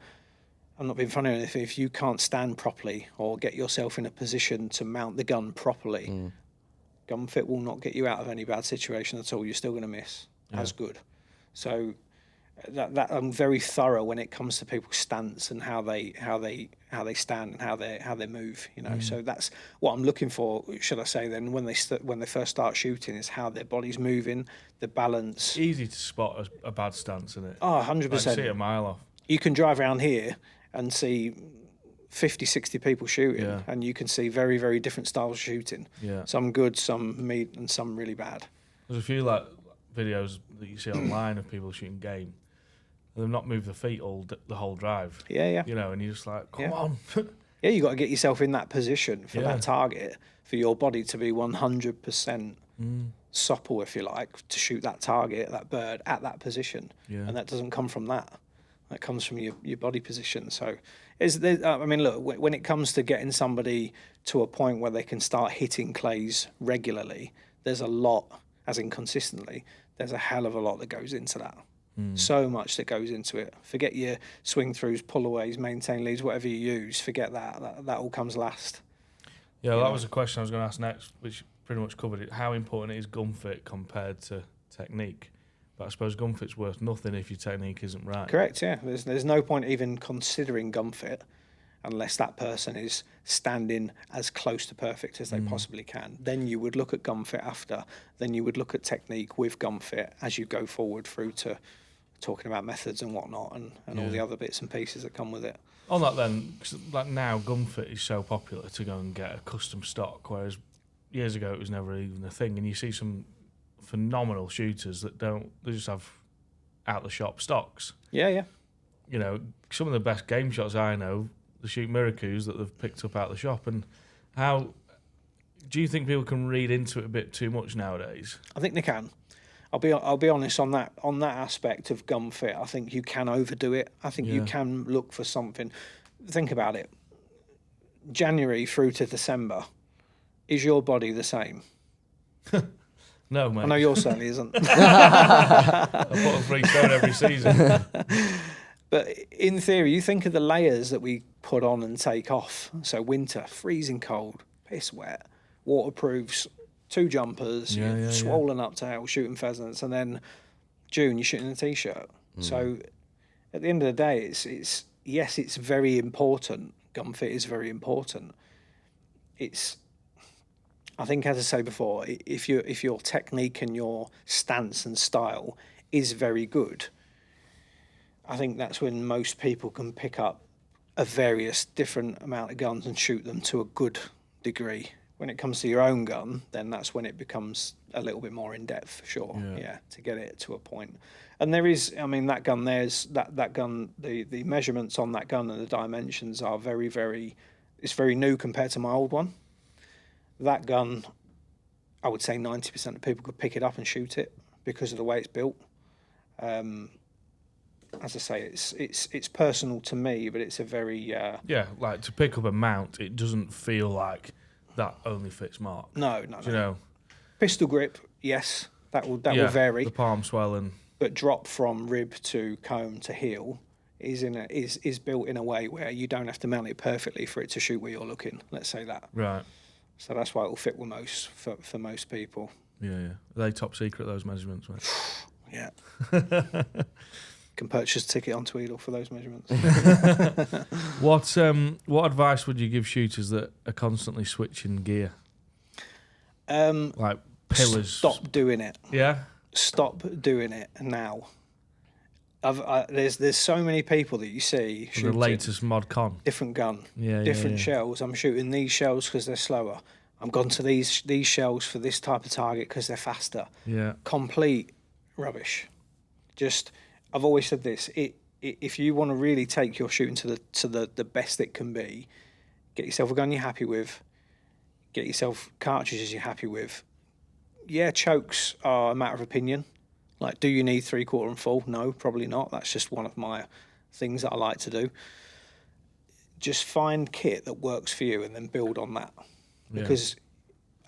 I'm not being funny or anything. If you can't stand properly or get yourself in a position to mount the gun properly, gun fit will not get you out of any bad situation at all. You're still going to miss as good. So that I'm very thorough when it comes to people's stance and how they stand and how they move. So that's what I'm looking for. Should I say then when they first start shooting is how their body's moving, the balance. It's easy to spot a bad stance, isn't it? Oh, 100%. Like, see it a mile off. You can drive around here and see 50, 60 people shooting, and you can see very, very different styles of shooting. Yeah. Some good, some meat, and some really bad. There's a few like videos that you see online of people shooting game, and they've not moved their feet the whole drive. Yeah. And you're just like, come on. Yeah, you got to get yourself in that position for that target, for your body to be 100% supple, if you like, to shoot that target, that bird at that position. Yeah. And that doesn't come from that. That comes from your body position. So, look, when it comes to getting somebody to a point where they can start hitting clays regularly, there's a lot, as in consistently, there's a hell of a lot that goes into that. So much that goes into it. Forget your swing throughs, pull-aways, maintain leads, whatever you use. Forget that. That all comes last. Yeah, that was a question I was going to ask next, which pretty much covered it. How important is gun fit compared to technique? But I suppose gun fit's worth nothing if your technique isn't right. Correct, yeah. There's no point even considering gun fit unless that person is standing as close to perfect as they possibly can. Then you would look at gun fit after. Then you would look at technique with gun fit as you go forward through to talking about methods and whatnot and all the other bits and pieces that come with it. On that then, 'cause like now gun fit is so popular to go and get a custom stock, whereas years ago it was never even a thing. And you see some phenomenal shooters that they just have out the shop stocks. Yeah. Some of the best game shots I know, they shoot Miracus that they've picked up out the shop. And how do you think people can read into it a bit too much nowadays? I think they can. I'll be honest on that aspect of gun fit. I think you can overdo it. I think you can look for something. Think about it. January through to December, is your body the same? No, mate. I know yours certainly isn't. I put on 3 stone every season. But in theory, you think of the layers that we put on and take off. So winter, freezing cold, piss wet, waterproofs, 2 jumpers, you're swollen up to hell shooting pheasants, and then June you're shooting a t-shirt. So at the end of the day, it's very important. Gun fit is very important. it's. I think, as I say before, if your technique and your stance and style is very good, I think that's when most people can pick up a various different amount of guns and shoot them to a good degree. When it comes to your own gun, then that's when it becomes a little bit more in depth, for sure. Yeah, to get it to a point. And there is, I mean, that gun that gun, the measurements on that gun and the dimensions are very, very. It's very new compared to my old one. That gun, I would say 90% of people could pick it up and shoot it because of the way it's built. As I say, it's personal to me, but it's a very like to pick up a mount, it doesn't feel like that only fits Mark. No. You know, pistol grip, yes, that will vary. The palm swelling, but drop from rib to comb to heel is built in a way where you don't have to mount it perfectly for it to shoot where you're looking. Let's say that. Right. So that's why it will fit with for most people. Yeah. Are they top secret, those measurements, mate? Yeah. Can purchase a ticket on Tweedle for those measurements. What advice would you give shooters that are constantly switching gear? Like pillars. Stop doing it. Yeah. Stop doing it now. There's so many people that you see shooting the latest mod con. Different gun, different shells. I'm shooting these shells because they're slower. I'm gone to these shells for this type of target because they're faster. Yeah. Complete rubbish. Just, I've always said this. If you want to really take your shooting to the best it can be, get yourself a gun you're happy with. Get yourself cartridges you're happy with. Yeah, chokes are a matter of opinion. Like, do you need 3/4 and full? No, probably not. That's just one of my things that I like to do. Just find kit that works for you and then build on that. Because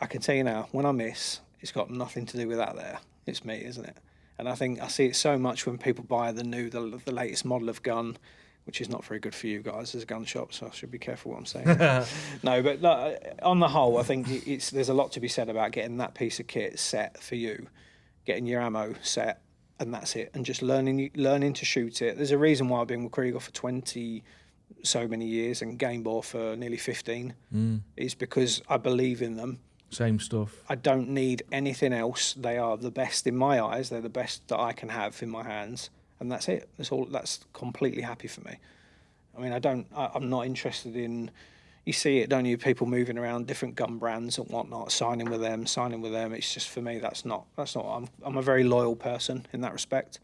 I can tell you now, when I miss, it's got nothing to do with that there. It's me, isn't it? And I think I see it so much when people buy the latest model of gun, which is not very good for you guys as a gun shop, so I should be careful what I'm saying. No, but on the whole, I think there's a lot to be said about getting that piece of kit set for you. Getting your ammo set, and that's it, and just learning to shoot it. There's a reason why I've been with Krieghoff for 20 so many years and Game Bore for nearly 15. Is because I believe in them. Same stuff. I don't need anything else. They are the best in my eyes. They're the best that I can have in my hands, and that's it. That's completely happy for me. I mean, I'm not interested in. You see it, don't you? People moving around different gun brands and whatnot, signing with them. It's just, for me, that's not. I'm a very loyal person in that respect,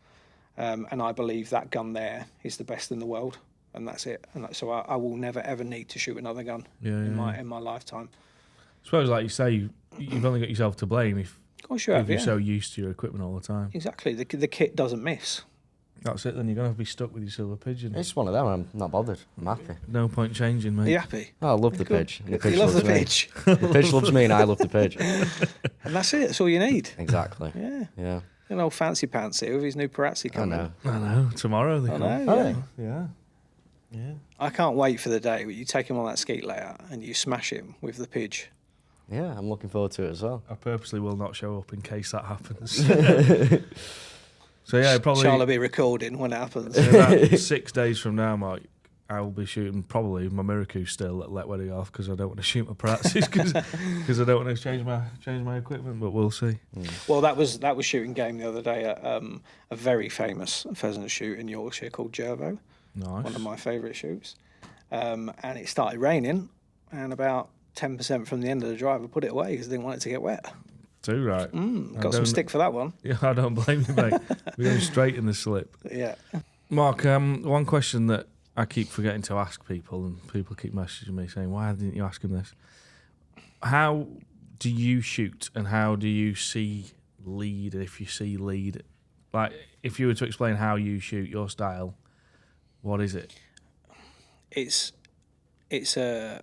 and I believe that gun there is the best in the world, and that's it. And so I will never ever need to shoot another gun in my lifetime. I suppose, like you say, you've only got yourself to blame if you're so used to your equipment all the time. Exactly, the kit doesn't miss. That's it, then you're going to have to be stuck with your silver pigeon. It's one of them. I'm not bothered. I'm happy. No point changing, mate. Are you happy? Oh, I love the Pidge. You love the Pidge. The Pidge loves me and I love the Pidge. And that's it. That's all you need. Exactly. Yeah. An old fancy pantsy with his new Parazzi coming. I know. Tomorrow they come. Yeah. I can't wait for the day where you take him on that skeet layout and you smash him with the Pidge. Yeah, I'm looking forward to it as well. I purposely will not show up in case that happens. So yeah, probably. Charlie will be recording when it happens. About 6 days from now, Mike, I will be shooting probably my Miracle still at Let Wedding Off because I don't want to shoot my Parazzis because I don't want to change my equipment. But we'll see. Well, that was shooting game the other day at a very famous pheasant shoot in Yorkshire called Jervo. Nice. One of my favourite shoots. And it started raining, and about 10% from the end of the drive, I put it away because I didn't want it to get wet. Too right. Got some stick for that one. Yeah, I don't blame you, mate. We're going straight in the slip. Yeah. Mark, one question that I keep forgetting to ask people, and people keep messaging me saying, "Why didn't you ask him this?" How do you shoot, and how do you see lead? If you see lead, like if you were to explain how you shoot your style, what is it? It's a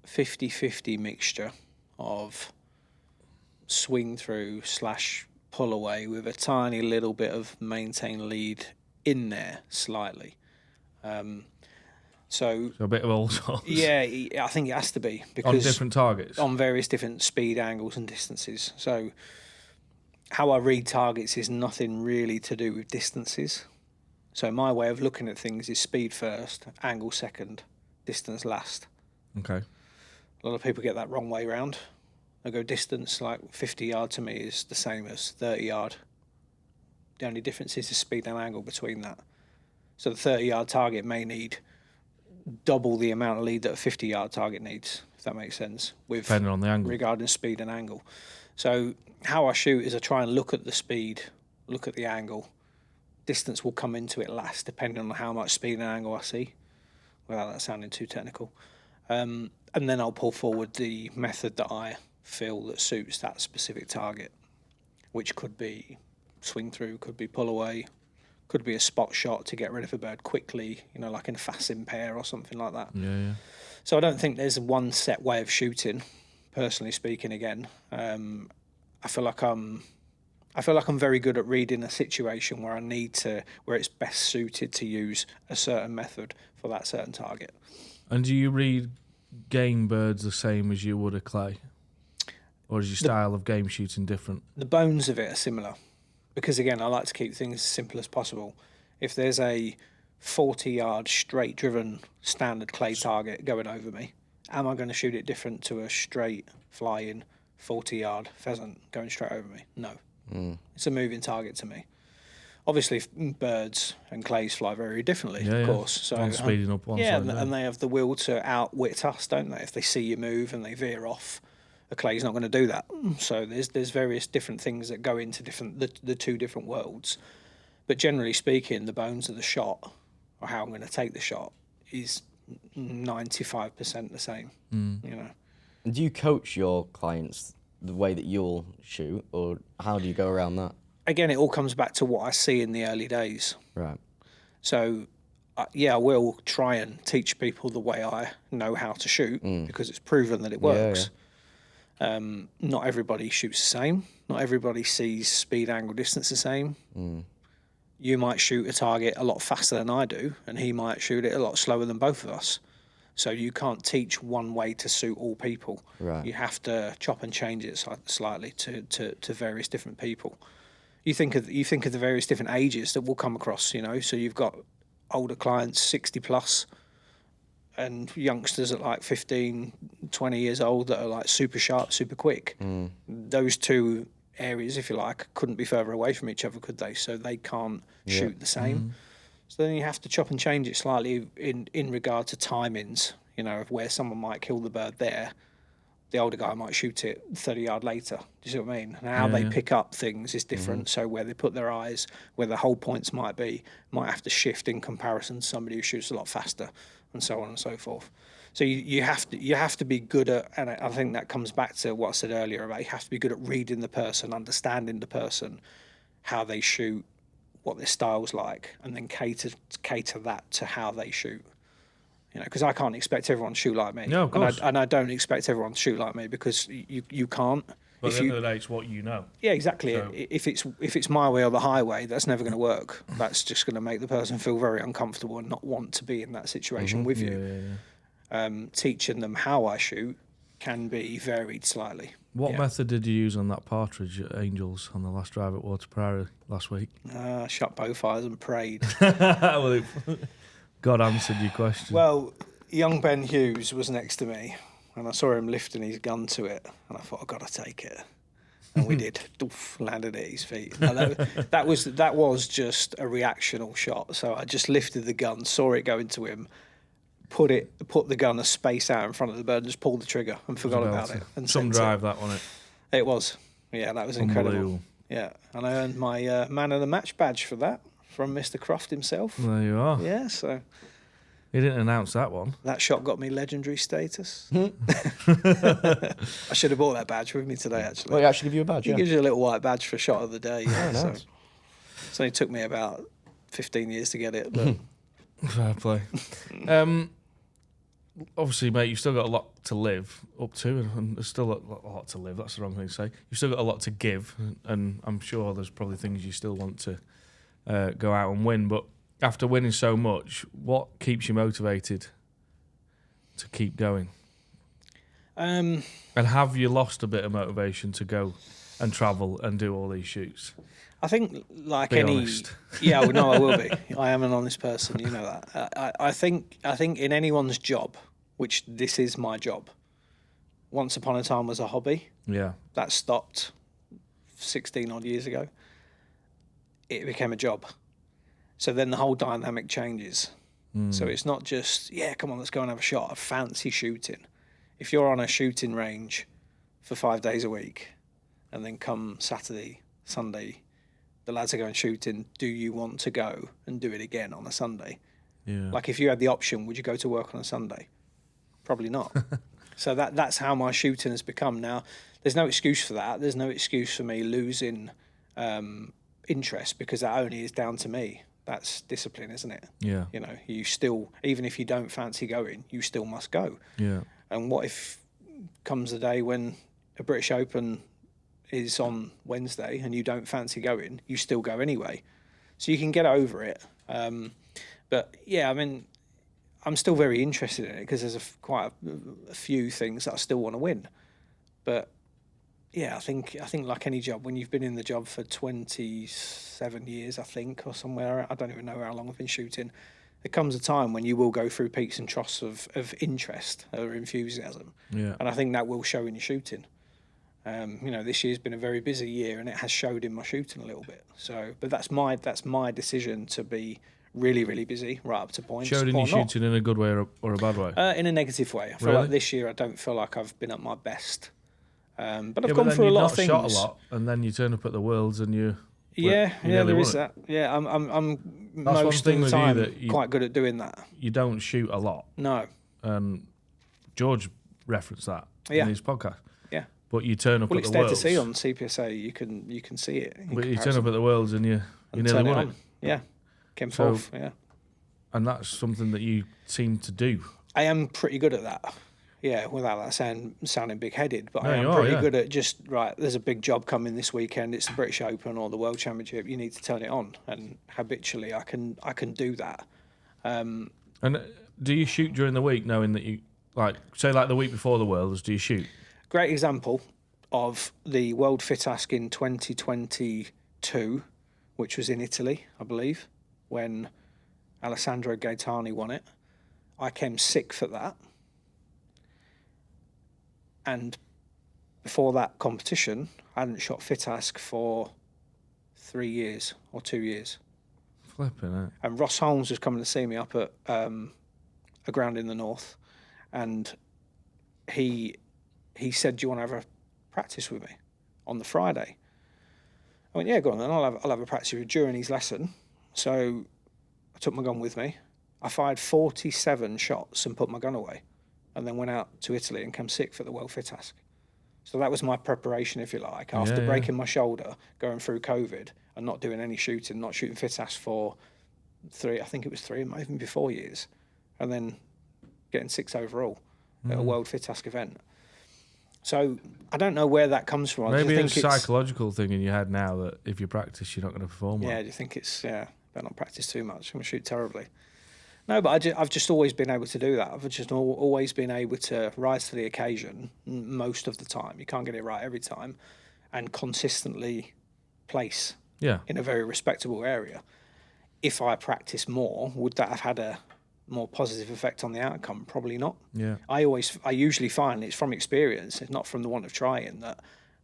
50-50 mixture of swing through / pull away with a tiny little bit of maintain lead in there slightly. So a bit of all sorts. Yeah, I think it has to be because on different targets, on various different speed, angles, and distances. So how I read targets is nothing really to do with distances. So my way of looking at things is speed first, angle second, distance last. Okay. A lot of people get that wrong way round. They go distance, like 50 yard to me is the same as 30 yard. The only difference is the speed and angle between that. So the 30 yard target may need double the amount of lead that a 50 yard target needs, if that makes sense, with Depending on the angle. regarding speed and angle. So how I shoot is I try and look at the speed, look at the angle. Distance will come into it last, depending on how much speed and angle I see, without that sounding too technical. And then I'll pull forward the method that I feel that suits that specific target, which could be swing through, could be pull away, could be a spot shot to get rid of a bird quickly, like in a fast impair or something like that. Yeah. So I don't think there's one set way of shooting, personally speaking. Again, I feel like I'm very good at reading a situation where where it's best suited to use a certain method for that certain target. And do you read game birds the same as you would a clay? Or is your style of game shooting different? The bones of it are similar, because again, I like to keep things as simple as possible. If there's a 40-yard straight-driven standard clay target going over me, am I going to shoot it different to a straight flying 40-yard pheasant going straight over me? No. It's a moving target to me. Obviously, birds and clays fly very differently, of course. So one's speeding up, one's slowing down. And they have the will to outwit us, don't they? If they see you move and they veer off, a clay's not going to do that. So there's various different things that go into the two different worlds. But generally speaking, the bones of the shot, or how I'm going to take the shot, is 95% the same. And do you coach your clients the way that you'll shoot, or how do you go around that? Again, it all comes back to what I see in the early days. Right. So, I will try and teach people the way I know how to shoot, because it's proven that it works. Not everybody shoots the same. Not everybody sees speed, angle, distance the same. You might shoot a target a lot faster than I do, and he might shoot it a lot slower than both of us. So you can't teach one way to suit all people. Right. You have to chop and change it slightly to various different people. You think of the various different ages that we'll come across. So you've got older clients, 60 plus, and youngsters at like 15, 20 years old that are like super sharp, super quick. Those two areas, if you like, couldn't be further away from each other, could they? So they can't shoot the same. So then you have to chop and change it slightly in regard to timings, of where someone might kill the bird there. The older guy might shoot it 30 yards later. Do you see what I mean? And how they pick up things is different. So where they put their eyes, where the hold points might have to shift in comparison to somebody who shoots a lot faster, and so on and so forth. So you have to be good at, and I think that comes back to what I said earlier about you have to be good at reading the person, understanding the person, how they shoot, what their style's like, and then cater that to how they shoot. Because I can't expect everyone to shoot like me. No, of course. And I don't expect everyone to shoot like me, because you can't. But at the end of the day, it's what you know. Yeah, exactly. So- If it's my way or the highway, that's never going to work. That's just going to make the person feel very uncomfortable and not want to be in that situation with you. Teaching them how I shoot can be varied slightly. What method did you use on that partridge at Angels on the last drive at Water Prairie last week? I shot bow fires and prayed. Well, God answered your question. Well, young Ben Hughes was next to me, and I saw him lifting his gun to it, and I thought, I've got to take it. And we did. Doof, landed at his feet. Now, that was just a reactional shot. So I just lifted the gun, saw it go into him, put the gun a space out in front of the bird, and just pulled the trigger and forgot about it. And some drive that on it. It was. Yeah, that was incredible. Unbelievable. Yeah, and I earned my man of the match badge for that from Mr. Croft himself. There you are. Yeah, so He didn't announce that one. that shot got me legendary status. I should have brought that badge with me today, actually. Well, he actually give you a badge, He yeah. gives you a little white badge for shot of the day. Yeah, Oh, so nice. it's only took me about 15 years to get it. But Fair play. Obviously, mate, you've still got a lot to live up to, and there's still a lot to live. That's the wrong thing to say. You've still got a lot to give, and I'm sure there's probably things you still want to go out and win. But after winning so much, what keeps you motivated to keep going? And have you lost a bit of motivation to go and travel and do all these shoots? I think, like Be any, honest. yeah, well, no, I will be. I am an honest person, you know that. I think in anyone's job, which this is my job, once upon a time was a hobby. Yeah. That stopped 16 odd years ago. It became a job. So then the whole dynamic changes. So it's not just, come on, let's go and have a shot. I fancy shooting. If you're on a shooting range for 5 days a week, and then come Saturday, Sunday, the lads are going shooting, do you want to go and do it again on a Sunday? Yeah. Like, if you had the option, would you go to work on a Sunday? Probably not. So that's how my shooting has become. Now, there's no excuse for that. There's no excuse for me losing interest, because that only is down to me. That's discipline, isn't it? Yeah. You know, you still, even if you don't fancy going, you still must go. Yeah. And what if comes a day when a British Open is on Wednesday and you don't fancy going, you still go anyway. So you can get over it. But yeah, I mean, I'm still very interested in it, because there's quite a few things that I still want to win. But yeah, I think like any job, when you've been in the job for 27 years, I think, or somewhere, I don't even know how long I've been shooting, there comes a time when you will go through peaks and troughs of interest or enthusiasm. Yeah. And I think that will show in your shooting. You know, this year's been a very busy year, and it has showed in my shooting a little bit. So, but that's my decision to be really, really busy right up to points. Showed in your shooting in a good way or a bad way? In a negative way. I feel Really? like this year I don't feel like I've been at my best. But I've Yeah, gone then through a you've lot not of things. shot a lot, and then you turn up at the Worlds and you Yeah, nearly there won is it. that. Yeah, I'm That's one most thing of with the you time that you- quite good at doing that. You don't shoot a lot. No. George referenced that Yeah. in his podcast. Yeah. But you turn up Well, at it's the there Worlds. to see on CPSA. You can see it. in But you turn comparison. up at the Worlds and you And nearly turn it won on. it. Yeah. Came So- fourth. Yeah. And that's something that you seem to do. I am pretty good at that. Yeah, without that sounding big-headed, but No, I am you are, pretty yeah. good at just, right, there's a big job coming this weekend, it's the British Open or the World Championship, you need to turn it on, and habitually I can do that. And do you shoot during the week knowing that you, like, say like the week before the Worlds, do you shoot? Great example of the World Fit Ask in 2022, which was in Italy, I believe, when Alessandro Gaetani won it. I came sixth at that. And before that competition, I hadn't shot Fit Ask for 3 years or 2 years. Flipping it. And Ross Holmes was coming to see me up at a ground in the north, and he said, "Do you want to have a practice with me on the Friday?" I went, "Yeah, go on then. I'll have a practice with you during his lesson." So I took my gun with me. I fired 47 shots and put my gun away, and then went out to Italy and came sixth at the World Fit Ask. So that was my preparation, if you like, after Yeah. breaking my shoulder, going through COVID, and not doing any shooting, not shooting Fit Ask for 3, I think it was 3, even before years, and then getting sixth overall at a World Fit Ask event. So I don't know where that comes from. Maybe Do you it's a think psychological thing in your head now that if you practice, you're not going to perform well. Yeah, do you think it's, better not practice too much, I'm going to shoot terribly. No, but I've just always been able to do that. I've just always been able to rise to the occasion most of the time. You can't get it right every time, and consistently place Yeah. in a very respectable area. If I practice more, would that have had a more positive effect on the outcome? Probably not. Yeah. I usually find it's from experience, it's not from the want of trying, that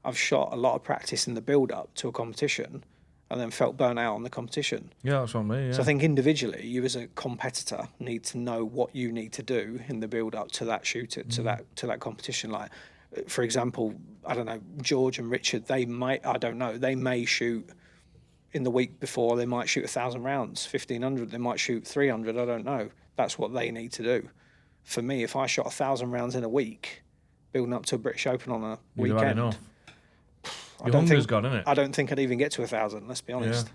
I've shot a lot of practice in the build-up to a competition and then felt burnt out on the competition. Yeah, that's on me. Yeah. So I think individually, you as a competitor need to know what you need to do in the build-up to that shooter, to that competition. Like, for example, I don't know, George and Richard, they may shoot in the week before, they might shoot 1,000 rounds, 1,500, they might shoot 300, I don't know. That's what they need to do. For me, if I shot 1,000 rounds in a week, building up to a British Open on a You'd have had weekend, enough. I Your don't hunger's think gone, innit? I don't think I'd even get to 1,000. Let's be honest.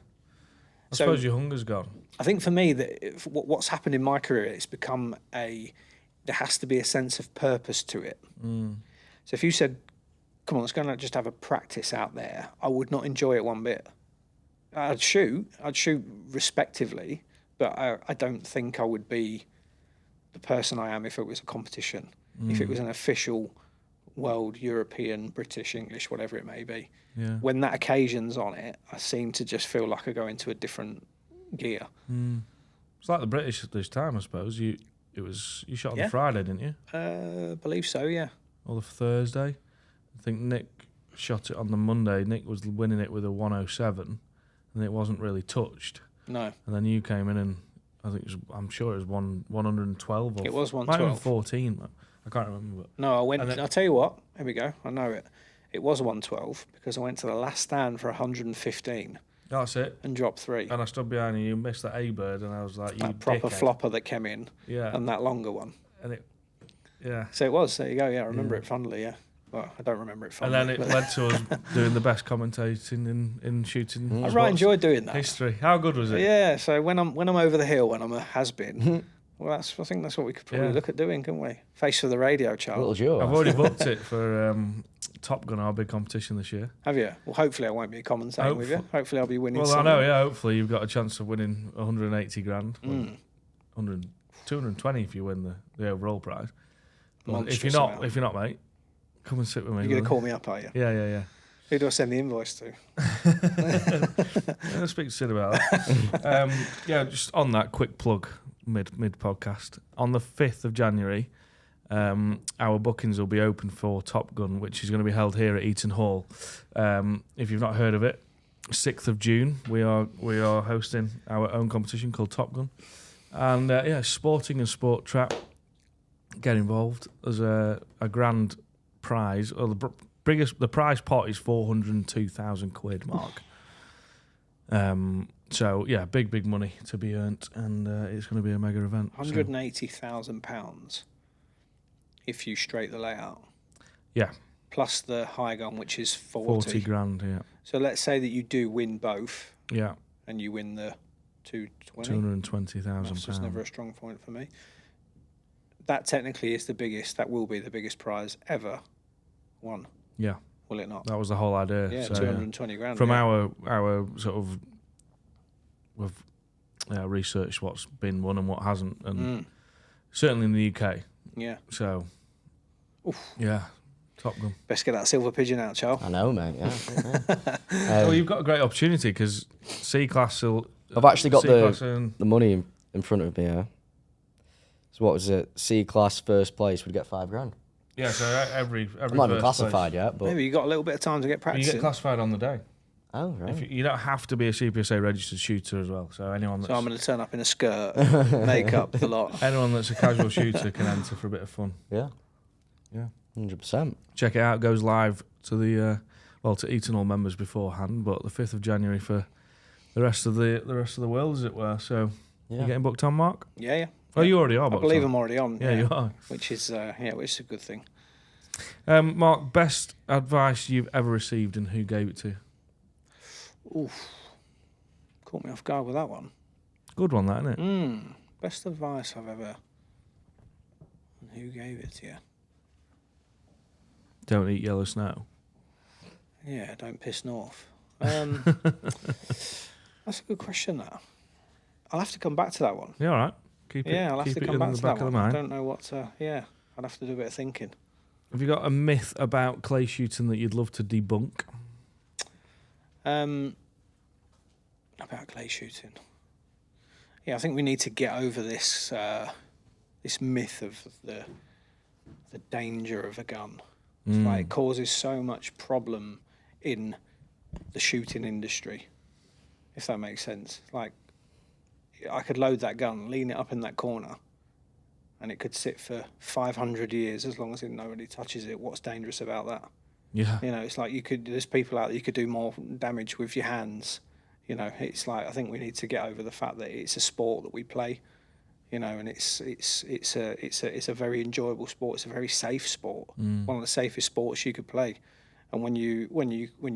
I suppose your hunger's gone. I think for me, that what's happened in my career, it's become there has to be a sense of purpose to it. So if you said, "Come on, let's go and just have a practice out there," I would not enjoy it one bit. I'd shoot respectively, but I don't think I would be the person I am if it was a competition, if it was an official world, European, British, English, whatever it may be. Yeah. When that occasion's on it, I seem to just feel like I go into a different gear. It's like the British this time, I suppose. You shot on Yeah. the Friday, didn't you? I believe so, yeah. or the Thursday. I think Nick shot it on the Monday. Nick was winning it with a 107, and it wasn't really touched. No. And then you came in and I'm sure it was 112. It was might 112. have been 14. I can't remember. But No, I went. And then- I'll tell you what. Here we go. I know it. It was 112 because I went to the last stand for 115 that's it. and dropped 3. And I stood behind you. You missed that A bird, and I was like, "You That proper dickhead." flopper that came in, Yeah. and that longer one. And it, yeah. So it was. There you go. Yeah, I remember Yeah. it fondly. Yeah. Well, I don't remember it And fondly. then it but led to us doing the best commentating in shooting. I sports right enjoyed doing that. history. How good was it? Yeah. So when I'm over the hill, when I'm a has been, well, I think that's what we could probably Yeah. look at doing, couldn't we? Face for the radio, Little Charles. Joe. I've already booked it for Top Gun, our big competition this year. Have you? Well, hopefully I won't be commentating with you. Hopefully I'll be winning. Well, I something. know, yeah. Hopefully you've got a chance of winning 180 grand. Mm. 100, 220 if you win the overall prize. But if Monstrous you're not, amount. mate, come and sit with me. You're going to will call me up, are you? you? Yeah. Who do I send the invoice to? Let's speak to Sid about that. Yeah, just on that, quick plug mid podcast. On the 5th of January, our bookings will be open for Top Gun, which is going to be held here at Eaton Hall. If you've not heard of it, 6th of June, we are hosting our own competition called Top Gun. And yeah, sporting and sport trap, get involved. There's a grand prize, or the prize pot is 402,000 quid, Mark. So yeah, big money to be earned, and it's going to be a mega event. so- £180,000 if you straight the layout. Yeah. Plus the high gun, which is 40 grand, yeah. So let's say that you do win both, Yeah, and you win the 220. £220,000. That's just never a strong point for me. That technically is the biggest. That will be the biggest prize ever won. Yeah, Will it not? that was the whole idea. Yeah, So, 220 grand. From yeah. our sort of, we've researched what's been won and what hasn't, and certainly in the UK. Yeah. So, Oof. yeah, Top Gun. Best get that silver pigeon out, Charles. I know, mate. Yeah. Well, you've got a great opportunity because C-Class will... I've actually got C-Class the money in front of me. Yeah. So what was it? C-Class first place would get £5 grand. Yeah, so every I'm not even first classified place. yet, but Maybe you got a little bit of time to get You practicing. get classified on the day. oh right. You don't have to be a CPSA registered shooter as well. So anyone that's So I'm going to turn up in a skirt, makeup, the lot. anyone that's a casual shooter can enter for a bit of fun. Yeah. Yeah. 100%. Check it out. It goes live to the to Eaton Hall members beforehand, but the 5th of January for the rest of the world, as it were. So Yeah. you're getting booked on, Mark? Yeah. Oh, you already are I booked believe on. I'm already on. Yeah, you are. Which is which is a good thing. Mark, best advice you've ever received and who gave it to you? Oof. Caught me off guard with that one. Good one, that, isn't it? Best advice I've ever. And who gave it to you? Don't eat yellow snow. Yeah, don't piss north. That's a good question, that. I'll have to come back to that one. Yeah, all right. Keep Yeah, I'll it, have keep to it come in back the to back that of the one. I mind. don't know what I'd have to do a bit of thinking. Have you got a myth about clay shooting that you'd love to debunk? About clay shooting. Yeah, I think we need to get over this this myth of the danger of a gun. It's like it causes so much problem in the shooting industry, if that makes sense. Like, I could load that gun, lean it up in that corner, and it could sit for 500 years as long as nobody touches it. What's dangerous about that? Yeah. You know, it's like there's people out there you could do more damage with your hands. You know, it's like I think we need to get over the fact that it's a sport that we play. You know, and it's a very enjoyable sport. It's a very safe sport. One of the safest sports you could play. And when you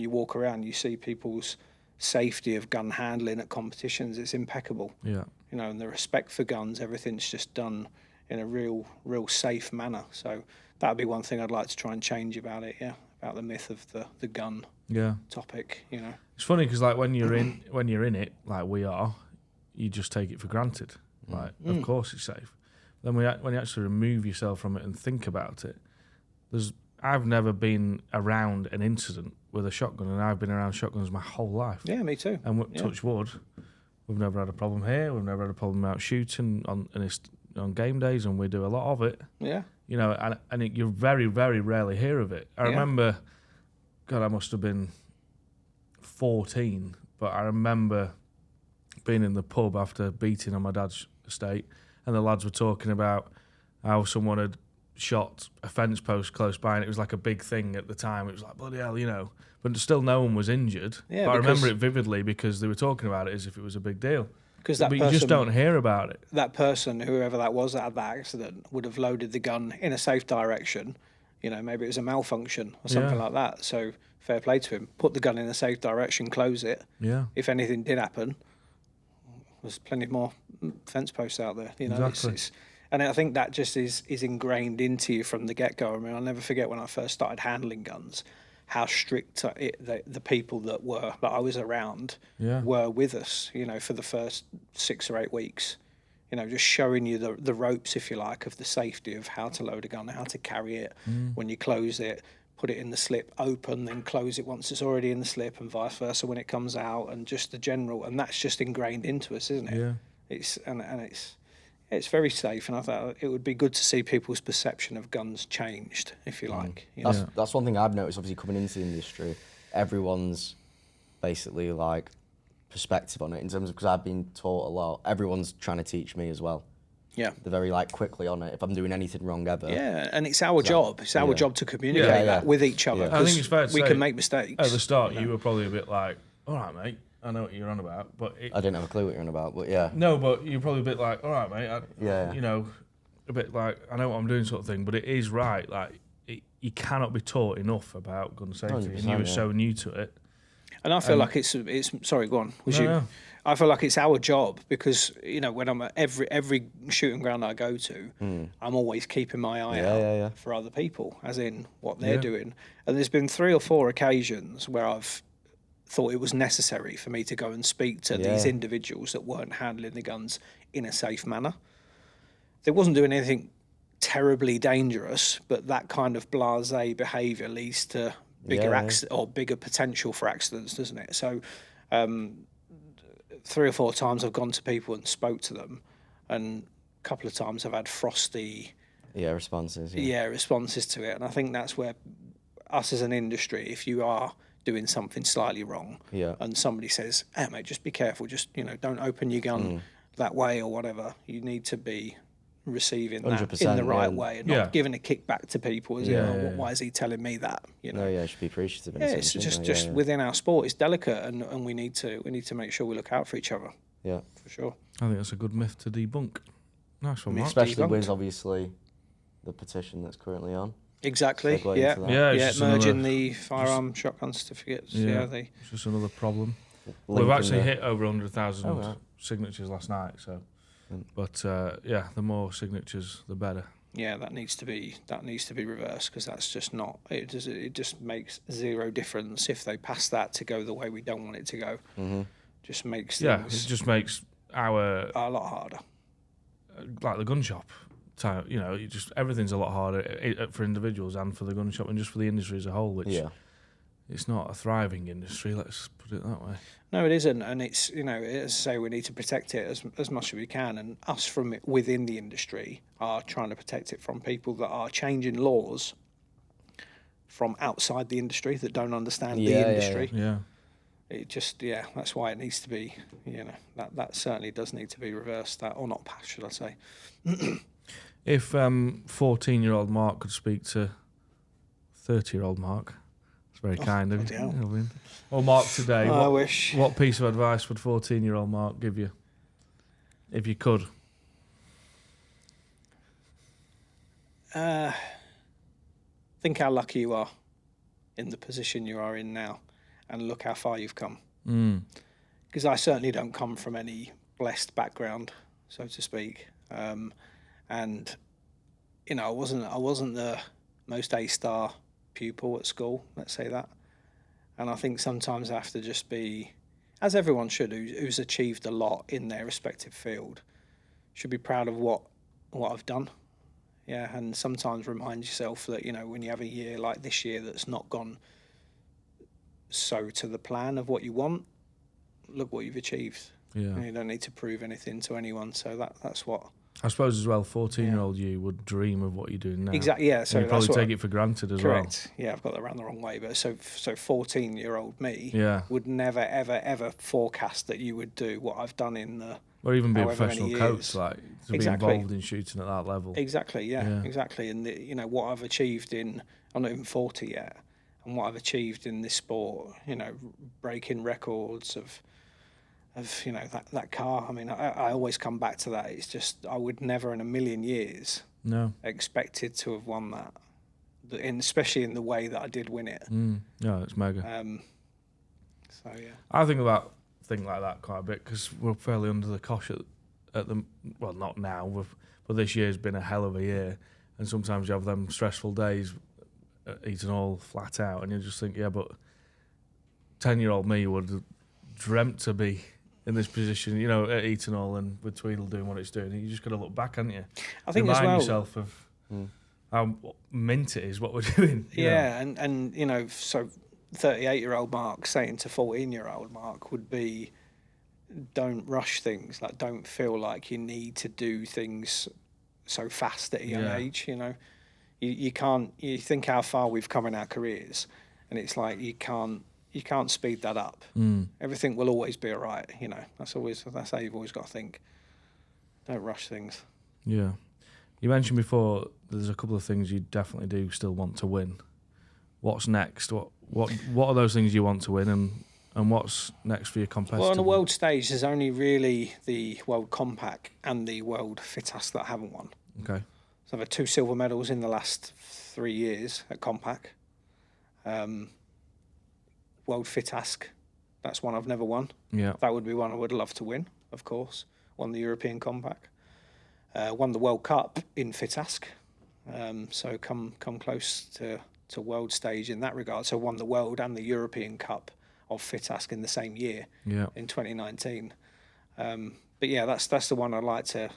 walk around, you see people's safety of gun handling at competitions. It's impeccable. Yeah. You know, and the respect for guns, everything's just done in a real safe manner. So that'd be one thing I'd like to try and change about it. Yeah, about the myth of the gun Yeah. topic. You know. It's funny because like when you're in it, like we are, you just take it for granted. Like, of course it's safe. Then when you actually remove yourself from it and think about it, I've never been around an incident with a shotgun, and I've been around shotguns my whole life. Yeah, me too. And touch wood, we've never had a problem here. We've never had a problem out shooting on on game days, and we do a lot of it. Yeah. You know, and you very, very rarely hear of it. I remember, God, I must have been 14, but I remember being in the pub after beating on my dad's estate, and the lads were talking about how someone had shot a fence post close by, and it was like a big thing at the time. It was like, bloody hell, you know. But still no one was injured. Yeah, but I remember it vividly because they were talking about it as if it was a big deal. Because but you just don't hear about it. That person, whoever that was that had that accident, would have loaded the gun in a safe direction. You know, maybe it was a malfunction or something like that. So fair play to him. Put the gun in a safe direction, close it. Yeah. If anything did happen, there's plenty more fence posts out there. You know, Exactly. and I think that just is ingrained into you from the get-go. I mean, I'll never forget when I first started handling guns, how strict the people that I was around were with us, you know, for the first 6 or 8 weeks. You know, just showing you the ropes, if you like, of the safety of how to load a gun, how to carry it, when you close it, put it in the slip, open, then close it once it's already in the slip, and vice versa when it comes out, and just the general, and that's just ingrained into us, isn't it? Yeah. It's very safe, and I thought it would be good to see people's perception of guns changed, if you like. You know? That's one thing I've noticed, obviously, coming into the industry. Everyone's basically like perspective on it in terms of, because I've been taught a lot, everyone's trying to teach me as well. Yeah. They're very like quickly on it if I'm doing anything wrong ever. Yeah, and it's our job. It's our job to communicate that with each other. I think it's fair to we say can make mistakes. At the start, you were probably a bit like, all right, mate, I know what you're on about. But I didn't have a clue what you're on about, but yeah. No, but you're probably a bit like, all right, mate, Yeah. you know, a bit like, I know what I'm doing sort of thing. But it is right, like, you cannot be taught enough about gun safety, and you were so new to it. And I feel like it's sorry, go on. No. I feel like it's our job because, you know, when I'm at every shooting ground I go to, I'm always keeping my eye out for other people, as in what they're doing. And there's been 3 or 4 occasions where I've thought it was necessary for me to go and speak to these individuals that weren't handling the guns in a safe manner. They wasn't doing anything terribly dangerous, but that kind of blasé behaviour leads to bigger or bigger potential for accidents, doesn't it? So 3 or 4 times I've gone to people and spoke to them, and a couple of times I've had frosty responses. Responses to it. And I think that's where us as an industry, if you are doing something slightly wrong and somebody says, hey mate, just be careful, just, you know, don't open your gun that way or whatever, you need to be receiving that in the right way and not giving a kickback to people as why is he telling me that, you know? No, should be appreciative. It's just within our sport, it's delicate, and we need to make sure we look out for each other. Yeah, for sure. I think that's a good myth to debunk. Nice one, Mark. Especially with obviously the petition that's currently on. Exactly. Merging the firearm shotgun certificates. It's just another problem. We've actually hit over 100,000 signatures last night, so. But the more signatures, the better. Yeah, that needs to be reversed, because that's just not. It just makes zero difference if they pass that to go the way we don't want it to go. Just makes things. It just makes a lot harder. Like the gun shop, you know, everything's a lot harder for individuals and for the gun shop and just for the industry as a whole. Which it's not a thriving industry. Let's put it that way. No, it isn't, and it's, you know, as I say, we need to protect it as much as we can, and us from within the industry are trying to protect it from people that are changing laws from outside the industry that don't understand the industry. It just, that's why it needs to be, you know, that certainly does need to be reversed, that, or not passed, should I say. If 14-year-old Mark could speak to 30-year-old Mark, it's very kind of you. Well, Mark, today, I wish. What piece of advice would 14-year-old Mark give you, if you could? Think how lucky you are in the position you are in now, and look how far you've come. Because I certainly don't come from any blessed background, so to speak, and you know, I wasn't the most A-star pupil at school, let's say that. And I think sometimes I have to just be, as everyone should, who's achieved a lot in their respective field, should be proud of what I've done. Yeah, and sometimes remind yourself that, you know, when you have a year like this year that's not gone so to the plan of what you want, look what you've achieved. Yeah. And you don't need to prove anything to anyone. So that's what I suppose as well, 14-year-old you would dream of what you're doing now. Exactly. Yeah. So and you probably that's take it for granted as correct. Yeah, I've got that around the wrong way. But so 14-year-old me Yeah. would never, ever, ever forecast that you would do what I've done in the. Or even be a however many professional coach, years. like to Exactly. be involved in shooting at that level. Exactly. Yeah. Yeah. Exactly. And what I've achieved I'm not even 40 yet, and what I've achieved in this sport, breaking records of that car. I mean, I always come back to that. It's just I would never in a million years expected to have won that, especially in the way that I did win it. Yeah, it's mega. So yeah, I think about things like that quite a bit because we're fairly under the cosh at the well, not now, but this year's been a hell of a year, and sometimes you have them stressful days, eating all flat out, and you just think, yeah, but 10-year-old me would have dreamt to be in this position, at Eton Hall and with Tweedle doing what it's doing. You just got to look back, haven't you? I think remind as well, yourself of how mint it is what we're doing. Yeah, and so 38-year-old Mark saying to 14-year-old Mark would be, don't rush things. Like, don't feel like you need to do things so fast at a young age. You can't. You think how far we've come in our careers, and it's like you can't speed that up. Everything will always be all right. That's how you've always got to think. Don't rush things. Yeah. You mentioned before there's a couple of things you definitely do still want to win. What's next? What are those things you want to win, and what's next for your competitor? Well, on the world stage, there's only really the World Compact and the World FITASC that I haven't won. Okay. So I've had 2 silver medals in the last 3 years at Compact. World FITASC, that's one I've never won. Yeah. That would be one I would love to win, of course. Won the European Compact. Won the World Cup in FITASC. So come close to world stage in that regard. So won the World and the European Cup of FITASC in the same year. Yeah. In 2019. But yeah, that's the one I'd like to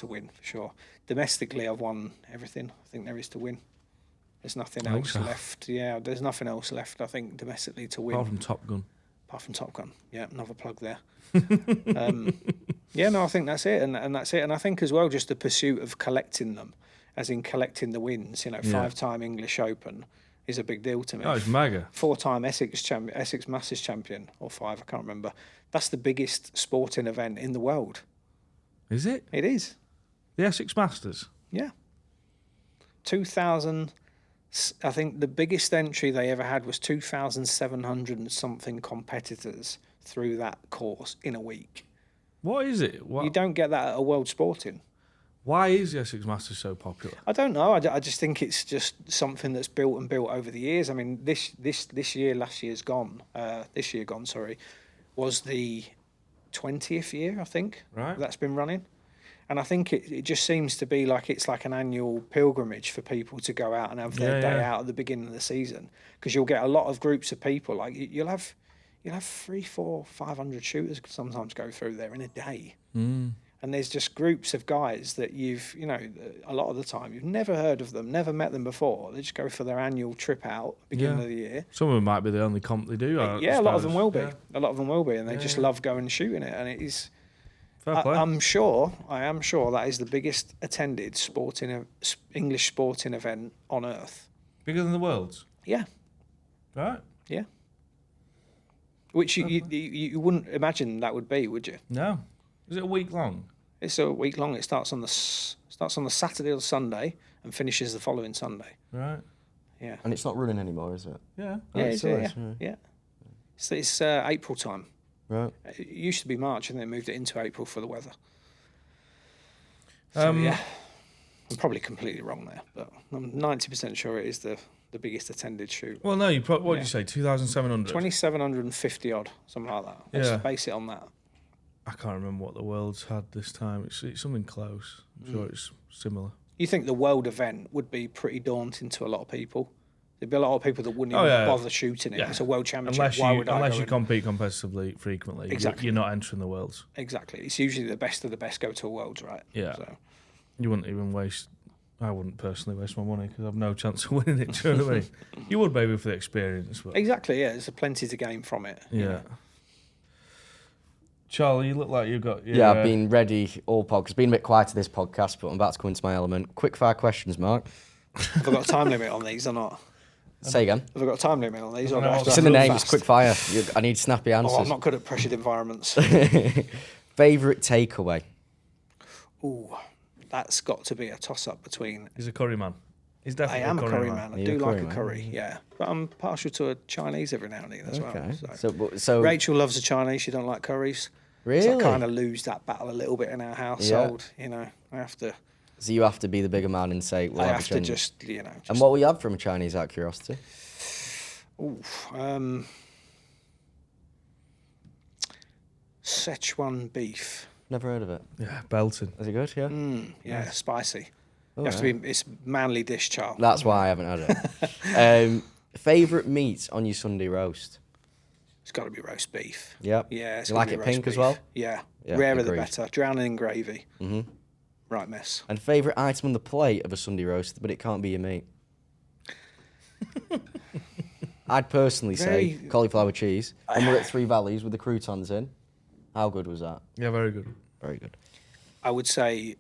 win for sure. Domestically, I've won everything I think there is to win. There's nothing else left. Yeah, there's nothing else left, I think, domestically to win. Apart from Top Gun. Yeah, another plug there. Yeah, no, I think that's it. And that's it. And I think as well, just the pursuit of collecting them, as in collecting the wins. 5-time English Open is a big deal to me. Oh, it's mega. 4-time Essex Masters champion, or 5, I can't remember. That's the biggest sporting event in the world. Is it? It is. The Essex Masters? Yeah. 2000... I think the biggest entry they ever had was 2,700 and something competitors through that course in a week. What is it? You don't get that at a World Sporting. Why is the Essex Masters so popular? I don't know. I just think it's just something that's built over the years. I mean, this year, this year gone, was the 20th year, I think, that's been running. And I think it just seems to be like it's like an annual pilgrimage for people to go out and have their day out at the beginning of the season, because you'll get a lot of groups of people. Like you'll have 300, 400, 500 shooters sometimes go through there in a day. And there's just groups of guys that a lot of the time you've never heard of them, never met them before. They just go for their annual trip out beginning of the year. Some of them might be the only comp they do. A lot of them will be. A lot of them will be, and they just love going and shooting it. And it is. I am sure that is the biggest attended English sporting event on earth. Bigger than the World's? Yeah. Right? Yeah. Which you wouldn't imagine that would be, would you? No. Is it a week long? It's a week long. It starts on the Saturday or Sunday and finishes the following Sunday. Right. Yeah. And it's not running anymore, is it? Yeah. Oh, Yeah. It's April time. Right. It used to be March, and then moved it into April for the weather. So I'm probably completely wrong there, but I'm 90% sure it is the biggest attended shoot. Well, no, what did you say, 2,700? 2,750 odd, something like that. Let's base it on that. I can't remember what the World's had this time. It's something close. I'm sure it's similar. You think the world event would be pretty daunting to a lot of people? There'd be a lot of people that wouldn't even bother shooting it. Yeah. It's a world championship. Unless you compete competitively frequently. Exactly. You're not entering the Worlds. Exactly. It's usually the best of the best go to a Worlds, right? Yeah. So. You wouldn't even waste... I wouldn't personally waste my money because I've no chance of winning it. Do you know what I mean? You would maybe for the experience. But... Exactly, yeah. There's plenty to gain from it. Yeah. Charlie, you look like you've got... Yeah, I've been ready all podcast. It's been a bit quiet to this podcast, but I'm about to come into my element. Quickfire questions, Mark. Have I got a time limit on these or not? Say again. Have I got a time limit on these? Or do I have to It's in the run name. It's fast? Quickfire. I need snappy answers. Oh, I'm not good at pressured environments. Favourite takeaway? Ooh, that's got to be a toss-up between... He's a curry man. He's I definitely am a curry man. I You're do a like curry a man. curry, yeah. But I'm partial to a Chinese every now and then as Okay. well. So Rachel loves a Chinese. She don't like curries. really? So I kind of lose that battle a little bit in our household. You know, I have to... So you have to be the bigger man and say, "Well, I have have a to Chinese." just, you know... And what will you have from a Chinese, out of curiosity? Ooh, Szechuan beef. Never heard of it. Yeah, belting. Is it good? Yeah. Yeah, spicy. Oh, You have to be... It's manly dish, Charles. That's why I haven't had it. Favourite meat on your Sunday roast? It's got to be roast beef. Yep. Yeah, it's You gotta like be it roast pink as beef. well? Yeah. Yeah, Rarer the agreed. better. Drowning in gravy. Mhm. Right mess. And favourite item on the plate of a Sunday roast, but it can't be your meat. I'd personally say Very- cauliflower cheese. And we're at Three Valleys with the croutons in. How good was that? Yeah, very good. Very good. I would say,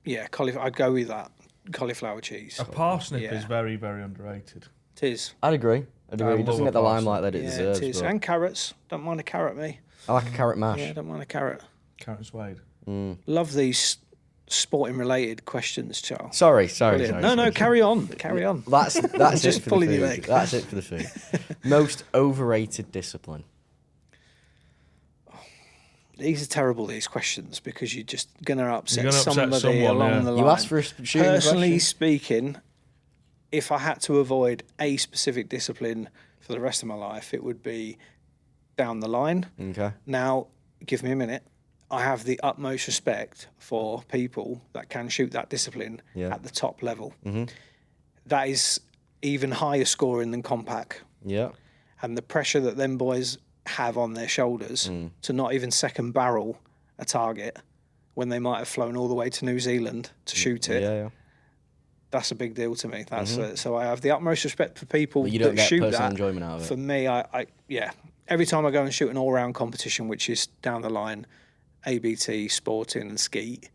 yeah, I'd go with that. Cauliflower cheese. A parsnip Yeah. is very, very underrated. It is. I'd agree. It love doesn't a get the parsnip. limelight that it Yeah, deserves. it is. but And carrots. Don't mind a carrot, me. I like a carrot mash. Yeah, don't mind a carrot. Carrot and suede. Love these sporting related questions, Charles. Sorry. Brilliant. No, carry on. Carry on. That's Just it for pulling the your food. leg. That's it for the food. Most overrated discipline. These are terrible, these questions, because you're just going to upset You're gonna upset somebody someone, along yeah. the line. You asked for a shooting Personally question. speaking, if I had to avoid a specific discipline for the rest of my life, it would be down the line. Okay. Now, give me a minute. I have the utmost respect for people that can shoot that discipline Yeah. at the top level. That is even higher scoring than compact. Yeah. And the pressure that them boys have on their shoulders to not even second barrel a target when they might have flown all the way to New Zealand to shoot it, Yeah. that's a big deal to me. That's so I have the utmost respect for people But you don't that get shoot personal that. enjoyment out of it. For me, I every time I go and shoot an all-round competition, which is down the line, ABT, sporting and skeet,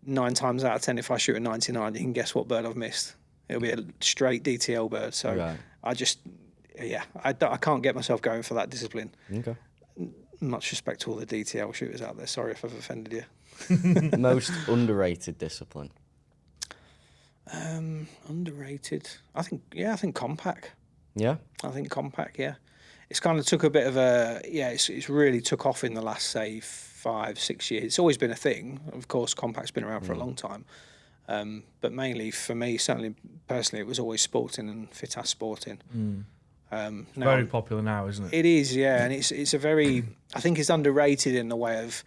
9 times out of 10, if I shoot a 99, you can guess what bird I've missed. It'll be a straight DTL bird. So Right. I can't get myself going for that discipline. Okay. Much respect to all the DTL shooters out there. Sorry if I've offended you. Most underrated discipline. Underrated. I think compact. Yeah. I think compact, yeah. It's kind of took a bit of a, it's really took off in the last, say, 5-6 years. It's always been a thing. Of course, compact's been around for a long time. But mainly for me, certainly personally, it was always sporting and fit-ass sporting. It's Now, very popular now, isn't it? it is, yeah. And it's a very, I think it's underrated in the way of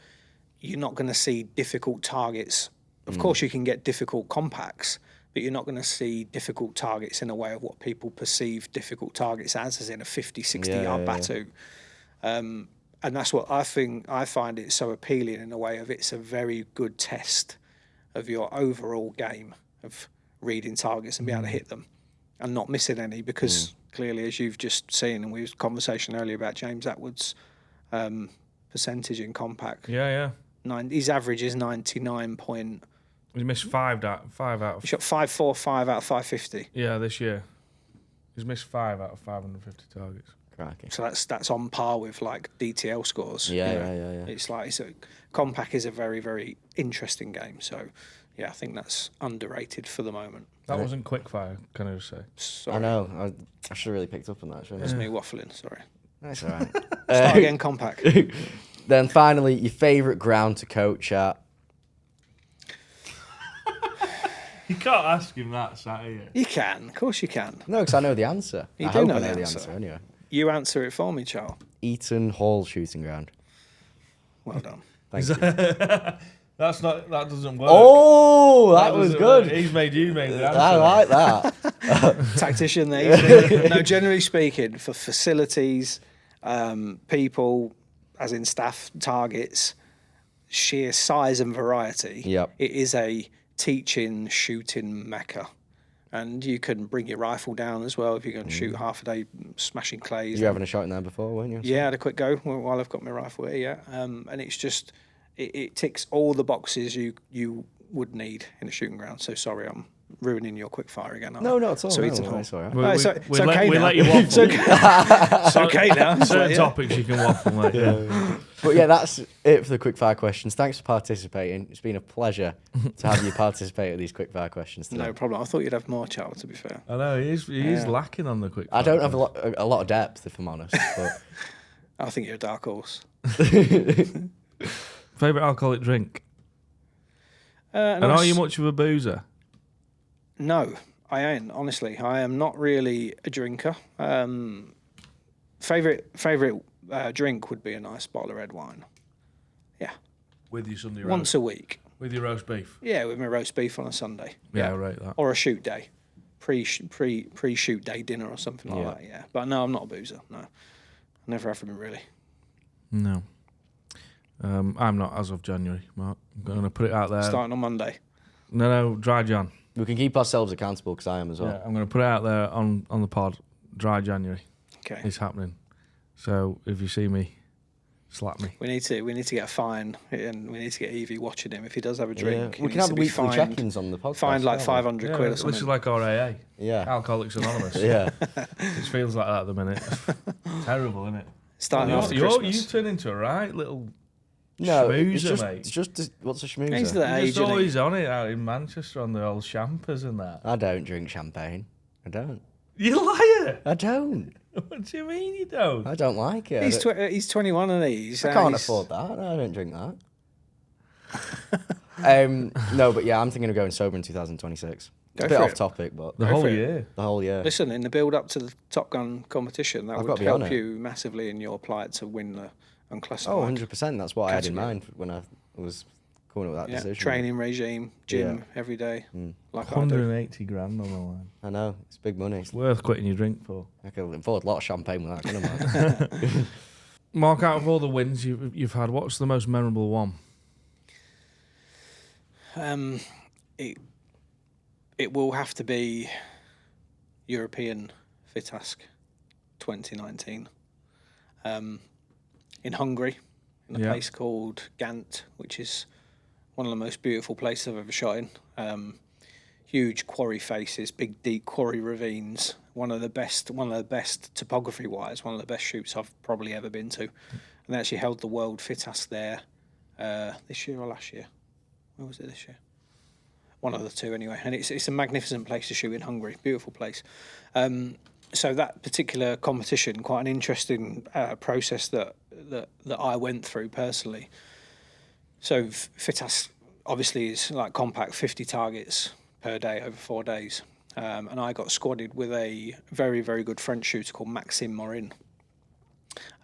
you're not going to see difficult targets. Of course, you can get difficult compacts, but you're not going to see difficult targets in a way of what people perceive difficult targets as in a 50, 60-yard Batu. And that's what I find it so appealing in a way of it's a very good test of your overall game of reading targets and be able to hit them and not missing any because clearly, as you've just seen, and we had a conversation earlier about James Atwood's percentage in compact. Yeah. His average is 99 point. He missed 5 out of... He shot 545 out of 550. Yeah, this year. He's missed 5 out of 550 targets. Cracking. So that's on par with like DTL scores. Yeah, you know. yeah. It's like compact is a very, very interesting game. So yeah, I think that's underrated for the moment. That wasn't quickfire, can I just say? Sorry. I know. I should have really picked up on that, shouldn't That's I? me waffling. Sorry. That's all right. Start again, compact. Then finally, your favourite ground to coach at? You can't ask him that, sat here. You can, of course you can. No, because I know the answer. You I do hope know I the know the answer. answer anyway. You answer it for me, Charles. Eton Hall shooting ground. Well done. Thank you. That doesn't work. Oh, that was doesn't good. work. He's made you make the answer. I like that. Tactician there. No, generally speaking, for facilities, people, as in staff, targets, sheer size and variety, Yep. it is a teaching, shooting mecca. And you can bring your rifle down as well if you're going to shoot half a day smashing clays. You were having a shot in there before, weren't you? Yeah, I had a quick go while I've got my rifle here, yeah. And it's just, it ticks all the boxes you would need in a shooting ground. So sorry, I'm ruining your quickfire again. No, not at all. So No, it's no, it's all right. It's okay we now. let you waffle. It's okay now. Certain topics you can waffle, mate. Yeah. But yeah, that's it for the quickfire questions. Thanks for participating. It's been a pleasure to have you participate at these quickfire questions today. No problem. I thought you'd have more, Charles, to be fair. I know he is lacking on the quick. I don't have a lot of depth, if I'm honest. But I think you're a dark horse. Favorite alcoholic drink? And Nice. are you much of a boozer? No, I ain't. Honestly, I am not really a drinker. Favorite drink would be a nice bottle of red wine. Yeah, With your Sunday roast? once a week. With your roast beef? Yeah, with my roast beef on a Sunday. Yeah, I rate that. Or a shoot day, pre-shoot day dinner or something like that. Yeah, but no, I'm not a boozer. No, never have been really. No. I'm not as of January, Mark. I'm going to put it out there. Starting on Monday. No, dry Jan. we can keep ourselves accountable because I am as well. Yeah, I'm going to put it out there on the pod. Dry January. Okay. It's happening. So if you see me, slap me. We need to get a fine, and we need to get Evie watching him if he does have a drink. We can have weekly check-ins on the podcast. Fined like can't we? 500 Yeah, quid or this something. is like our AA. Yeah. Alcoholics Anonymous. Yeah. It feels like that at the minute. Terrible, isn't it? Starting after You Christmas. turn into a right little No, schmoozer, mate. it's just what's a He's schmoozer? the You're age, just isn't he? always on it out in Manchester on the old champers and that. I don't drink champagne. I don't. You liar! I don't. What do you mean you don't? I don't like it. He's 21 and he's. I can't afford that. No, I don't drink that. No, but yeah, I'm thinking of going sober in 2026. Go A bit for off it. topic, but The Go whole for it. year. the whole year. Listen, in the build up to the Top Gun competition, that I've would got to be on help it. you massively in your plight to win the unclassified. Oh, 100%. That's what I had in category. mind when I was coming up with that Yeah, decision. training regime, gym Yeah. every day, Mm. like I do. 180 grand on the line. I know. It's big money. It's worth quitting your drink for. I could afford a lot of champagne with that, couldn't I? Mark, out of all the wins you've had, what's the most memorable one? It will have to be European FITASC 2019 in Hungary, in a Yeah. place called Gant, which is one of the most beautiful places I've ever shot in. Huge quarry faces, big deep quarry ravines. One of the best topography wise, one of the best shoots I've probably ever been to. And they actually held the World FITASC there this year or last year. Where was it this year? One of the two anyway. And it's a magnificent place to shoot in Hungary, beautiful place. So that particular competition, quite an interesting process that I went through personally. So FITASC obviously is like compact, 50 targets per day over 4 days. And I got squadded with a very, very good French shooter called Maxime Morin.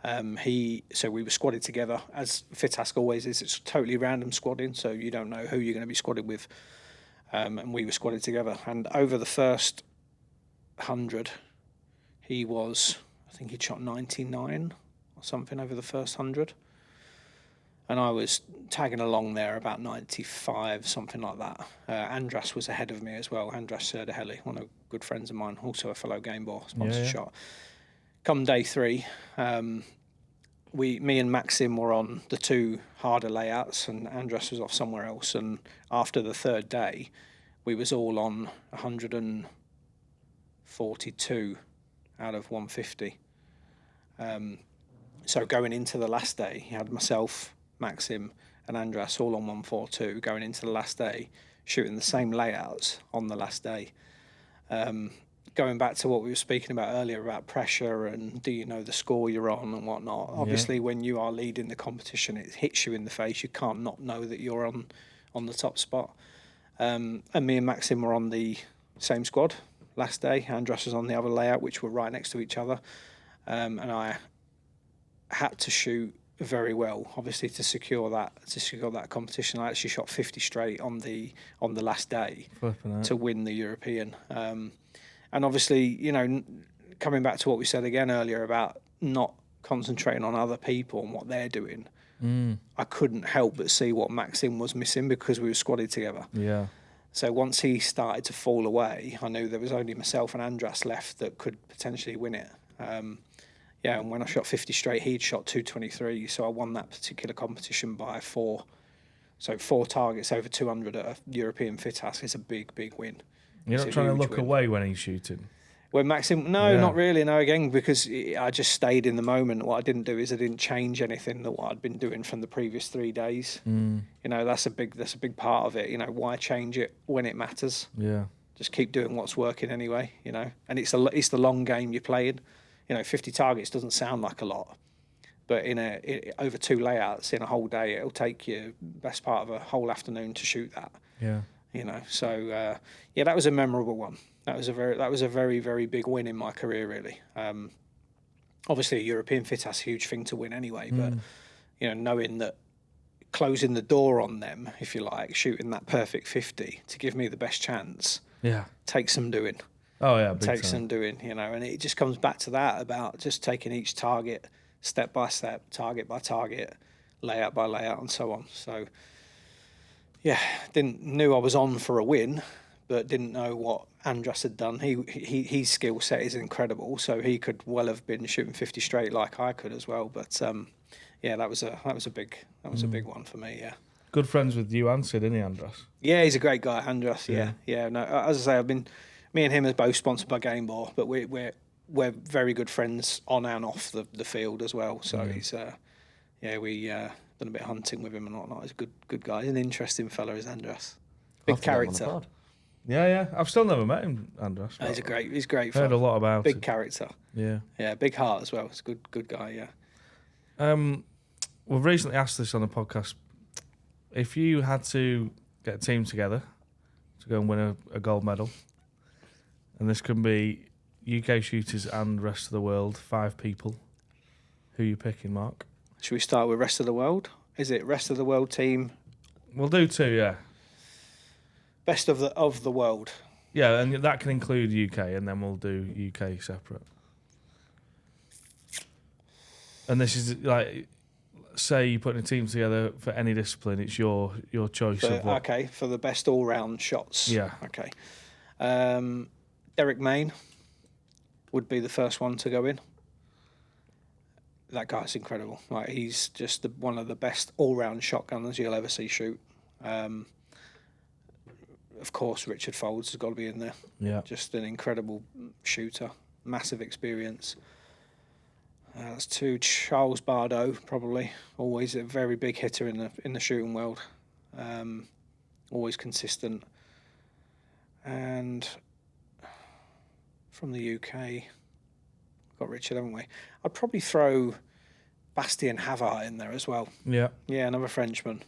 So we were squadded together, as FITASC always is. It's totally random squadding, so you don't know who you're going to be squadded with. And we were squadded together. And over the first 100, I think he'd shot 99 or something over the first 100. And I was tagging along there about 95, something like that. Andras was ahead of me as well. Andras Serdaheli, one of good friends of mine, also a fellow Game Ball sponsored shot. Come day 3, me and Maxim were on the 2 harder layouts, and Andras was off somewhere else. And after the 3rd day, we was all on 142 out of 150. So going into the last day, you had myself, Maxim, and Andras all on 142. Going into the last day, shooting the same layouts on the last day. Going back to what we were speaking about earlier about pressure and do you know the score you're on and whatnot. Obviously, when you are leading the competition, it hits you in the face. You can't not know that you're on the top spot. And me and Maxim were on the same squad last day. Andras was on the other layout, which were right next to each other. And I had to shoot very well, obviously, to secure that competition. I actually shot 50 straight on the last day to win the European. And obviously, you know, coming back to what we said again earlier about not concentrating on other people and what they're doing, I couldn't help but see what Maxim was missing because we were squadded together. Yeah. So once he started to fall away, I knew there was only myself and Andras left that could potentially win it. And when I shot 50 straight, he'd shot 223. So I won that particular competition by 4. So 4 targets over 200 at a European FITAS is a big, big win. You're not trying to look away when he's shooting? When Maxim, not really, no, again, because I just stayed in the moment. What I didn't do is I didn't change anything that what I'd been doing from the previous 3 days. You know, that's a big part of it. You know, why change it when it matters? Yeah. Just keep doing what's working anyway, you know. And it's the long game you're playing. You know, 50 targets doesn't sound like a lot, but over 2 layouts in a whole day, it'll take you best part of a whole afternoon to shoot that. Yeah. You know, so that was a memorable one. That was a very, very big win in my career, really. Obviously, a European FITAS, huge thing to win anyway. But you know, knowing that, closing the door on them, if you like, shooting that perfect 50 to give me the best chance, takes some doing. Oh yeah, takes some doing. You know, and it just comes back to that about just taking each target step by step, target by target, layout by layout, and so on. So yeah, knew I was on for a win, but didn't know what Andras had done. His skill set is incredible, so he could well have been shooting 50 straight like I could as well. But that was a big one for me. Yeah. Good friends with you and Sid, isn't he, Andras? Yeah, he's a great guy, Andras. Yeah. No, as I say, me and him are both sponsored by Game Ball, but we're very good friends on and off the field as well. So he's we done a bit of hunting with him and whatnot. He's a good guy. He's an interesting fellow, is Andras. Big character. Yeah. I've still never met him, Andras. He's great. Heard a lot about big it. character. Yeah. Yeah, big heart as well. He's a good guy. Yeah. We've recently asked this on the podcast. If you had to get a team together to go and win a gold medal, and this can be UK shooters and rest of the world, 5 people, who are you picking, Mark? Should we start with rest of the world? Is it rest of the world team? We'll do 2, yeah. Best of the world. Yeah, and that can include UK, and then we'll do UK separate. And this is like, say you're putting a team together for any discipline, it's your choice of what. Okay, for the best all-round shots. Yeah. Okay. Derek Main would be the first one to go in. That guy's incredible. Like, he's just one of the best all-round shotgunners you'll ever see shoot. Of course, Richard Folds has got to be in there. Yeah. Just an incredible shooter, massive experience. That's 2. Charles Bardot, probably, always a very big hitter in the shooting world. Always consistent. And from the UK, got Richard, haven't we? I'd probably throw Bastien Havard in there as well. Yeah. Yeah, another Frenchman.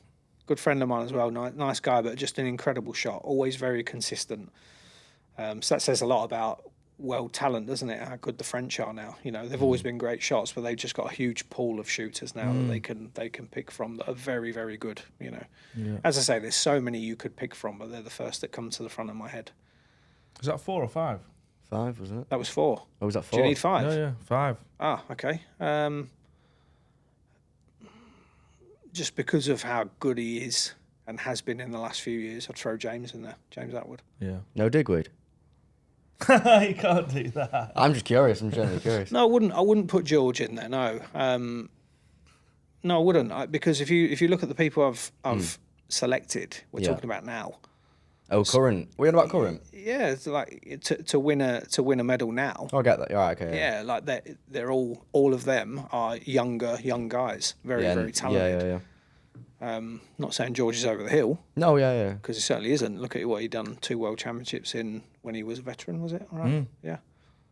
Good friend of mine as well. Nice guy, but just an incredible shot. Always very consistent. So that says a lot about world talent, doesn't it? How good the French are now. You know, they've always been great shots, but they've just got a huge pool of shooters now that they can pick from that are very, very good. You know, as I say, there's so many you could pick from, but they're the first that come to the front of my head. Is that 4 or 5? 5, wasn't it? That was 4. Oh, was that 4? Do you need 5? Yeah, 5. Ah, okay. Just because of how good he is and has been in the last few years, I'd throw James in there. James Atwood. Yeah. No Digweed? You can't do that. I'm just curious. I'm genuinely curious. No, I wouldn't put George in there. No, no, I wouldn't. Because if you look at the people I've selected, we're talking about now. Oh, current. We're on about current. Yeah, it's like to win a medal now. Oh, I get that. All right, okay. Yeah, like they're all of them are young guys, very talented. Yeah. Not saying George is over the hill. No, yeah. Because he certainly isn't. Look at what he done. 2 world championships in when he was a veteran, was it? All right. Yeah.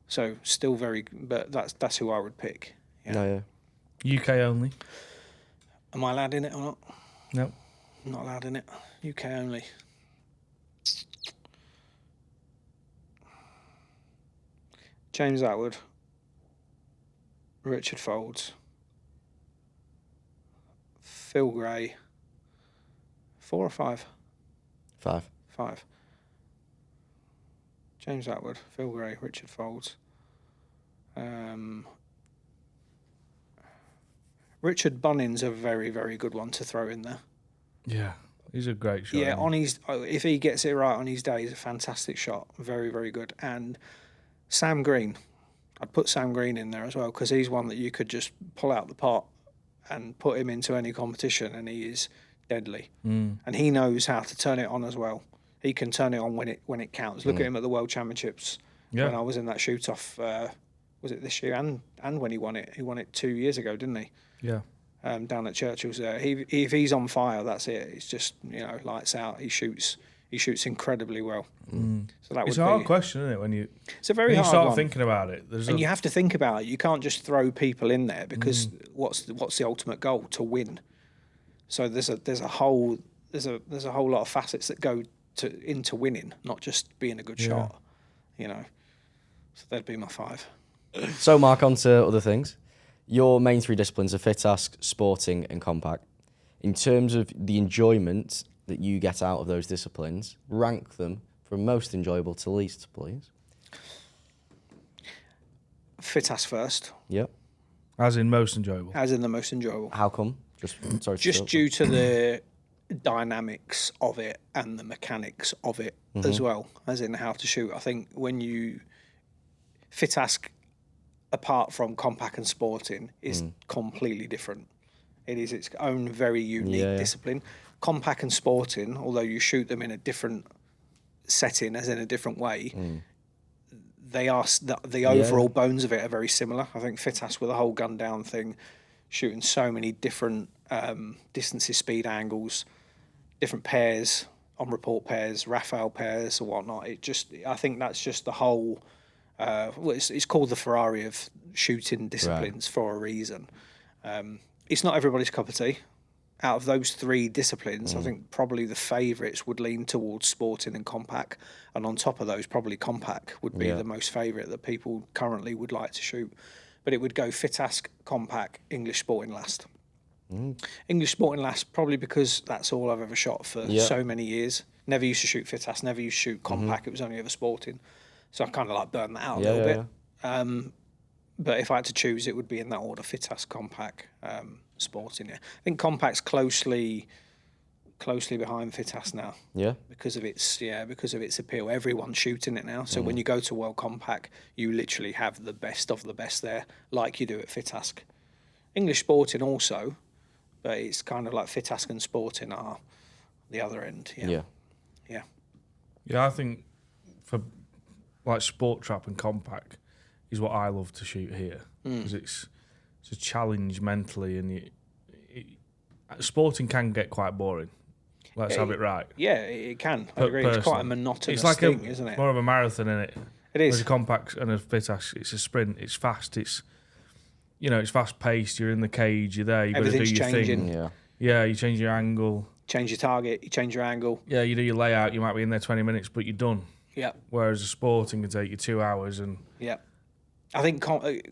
So still very, but that's who I would pick. Yeah. No, yeah. UK only. Am I allowed in it or not? No. Not allowed in it. UK only. James Atwood, Richard Folds, Phil Gray. 4 or 5? 5. 5. James Atwood, Phil Gray, Richard Folds. Richard Bunning's a very, very good one to throw in there. Yeah. He's a great shot. Yeah, isn't he? if he gets it right on his day, he's a fantastic shot. Very, very good. And Sam Green, I'd put Sam Green in there as well because he's one that you could just pull out the pot and put him into any competition, and he is deadly. And he knows how to turn it on as well. He can turn it on when it counts. Look at him at the World Championships when I was in that shoot off. Was it this year and when he won it? He won it 2 years ago, didn't he? Yeah. Down at Churchill's there. If he's on fire, that's it. It's just lights out. He shoots incredibly well. So that It's a hard question, isn't it? It's a very hard start one. thinking about it. You have to think about it. You can't just throw people in there because what's the ultimate goal? To win. So there's a whole lot of facets that go into winning, not just being a good shot. So that'd be my 5. So, Mark, on to other things. Your main 3 disciplines are fit ask, sporting, and compact. In terms of the enjoyment that you get out of those disciplines, rank them from most enjoyable to least, please. Fit ask first. Yep. As in most enjoyable. As in the most enjoyable. How come? Just Due to the dynamics of it and the mechanics of it as well, as in how to shoot. I think when you fit ask, apart from compact and sporting, is completely different. It is its own very unique discipline. Compact and sporting, although you shoot them in a different setting, as in a different way, they are the overall bones of it are very similar. I think fit ask with the whole gun down thing, shooting so many different distances, speed, angles, different pairs, on report pairs, Raphael pairs, or whatnot. I think that's just the whole. It's called the Ferrari of shooting disciplines for a reason. It's not everybody's cup of tea. Out of those 3 disciplines, I think probably the favourites would lean towards sporting and compact, and on top of those, probably compact would be the most favourite that people currently would like to shoot. But it would go fit ask, compact, English sporting last. English sporting last, probably because that's all I've ever shot for so many years. Never used to shoot fit ask, never used to shoot compact. It was only ever sporting. So I kind of like burned that out a little bit. But if I had to choose, it would be in that order: fit ask, compact, sporting. Yeah, I think compact's closely behind fit ask now. Yeah, because of its appeal. Everyone's shooting it now. So when you go to World Compact, you literally have the best of the best there, like you do at fit ask. English sporting also, but it's kind of like fit ask and sporting are the other end. Yeah. I think for like sport trap and compact is what I love to shoot here because it's a challenge mentally, and sporting can get quite boring. Let's have it right. Yeah, it can. I agree. It's quite a monotonous thing, isn't it? More of a marathon, isn't it? It is. Whereas a compact and a fit ask, it's a sprint. It's fast. It's it's fast paced. You're in the cage. You're there. You've got to do your changing. thing. Yeah. You change your angle. Change your target. You change your angle. Yeah, you do your layout. You might be in there 20 minutes, but you're done. Yeah. Whereas a sporting can take you 2 hours and. Yeah. I think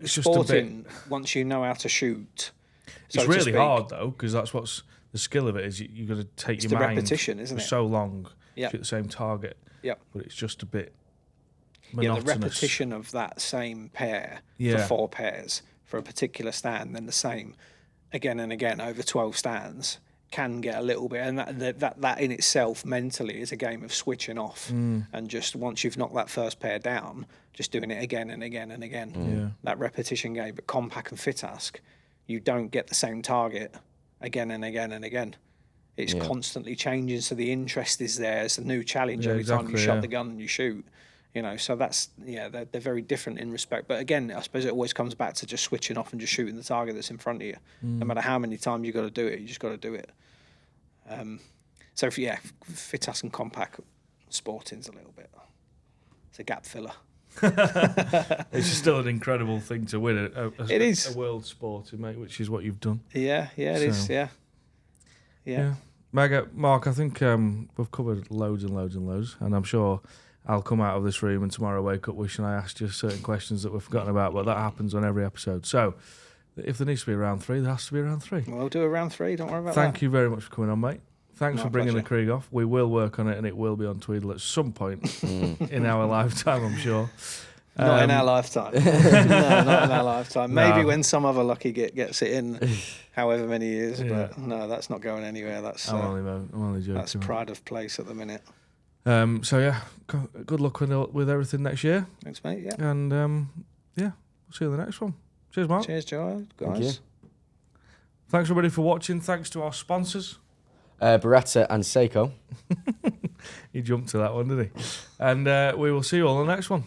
sporting, once you know how to shoot, it's really hard though, because that's what's the skill of it is. You've got to take your mind repetition, isn't it? For so long to shoot the same target. Yeah, but it's just a bit monotonous. The repetition of that same pair for 4 pairs for a particular stand, then the same again and again over 12 stands can get a little bit, and that in itself mentally is a game of switching off, and just once you've knocked that first pair down, just doing it again and again and again. That repetition game. But compact and fit ask, you don't get the same target again and again and again. It's constantly changing, so the interest is there. It's a new challenge every time you shot the gun and you shoot. So that's they're very different in respect. But again, I suppose it always comes back to just switching off and just shooting the target that's in front of you. No matter how many times you got to do it, you just got to do it. So fit ask and compact, sporting's a little bit. It's a gap filler. It's still an incredible thing to win it is a world sport, mate, which is what you've done. It is. Mark, I think we've covered loads and loads and loads, and I'm sure I'll come out of this room and tomorrow wake up wishing I asked you certain questions that we've forgotten about, but that happens on every episode. So if there needs to be a round 3, there has to be a round 3. We'll do a round 3, don't worry about Thank you very much for coming on, mate. Thanks for bringing the Krieghoff. We will work on it, and it will be on Tweedle at some point in our lifetime, I'm sure. Not in our lifetime. No, not in our lifetime. Maybe when some other lucky gets it in, however many years. But no, that's not going anywhere. That's I'm only joking. that's pride of place at the minute. So yeah, good luck with everything next year. Thanks, mate. Yeah. And we'll see you in the next one. Cheers, Mark. Cheers, Joe. Thank you. Guys. Thanks everybody for watching. Thanks to our sponsors. Beretta and Seiko. He jumped to that one, did he? And we will see you all in the next one.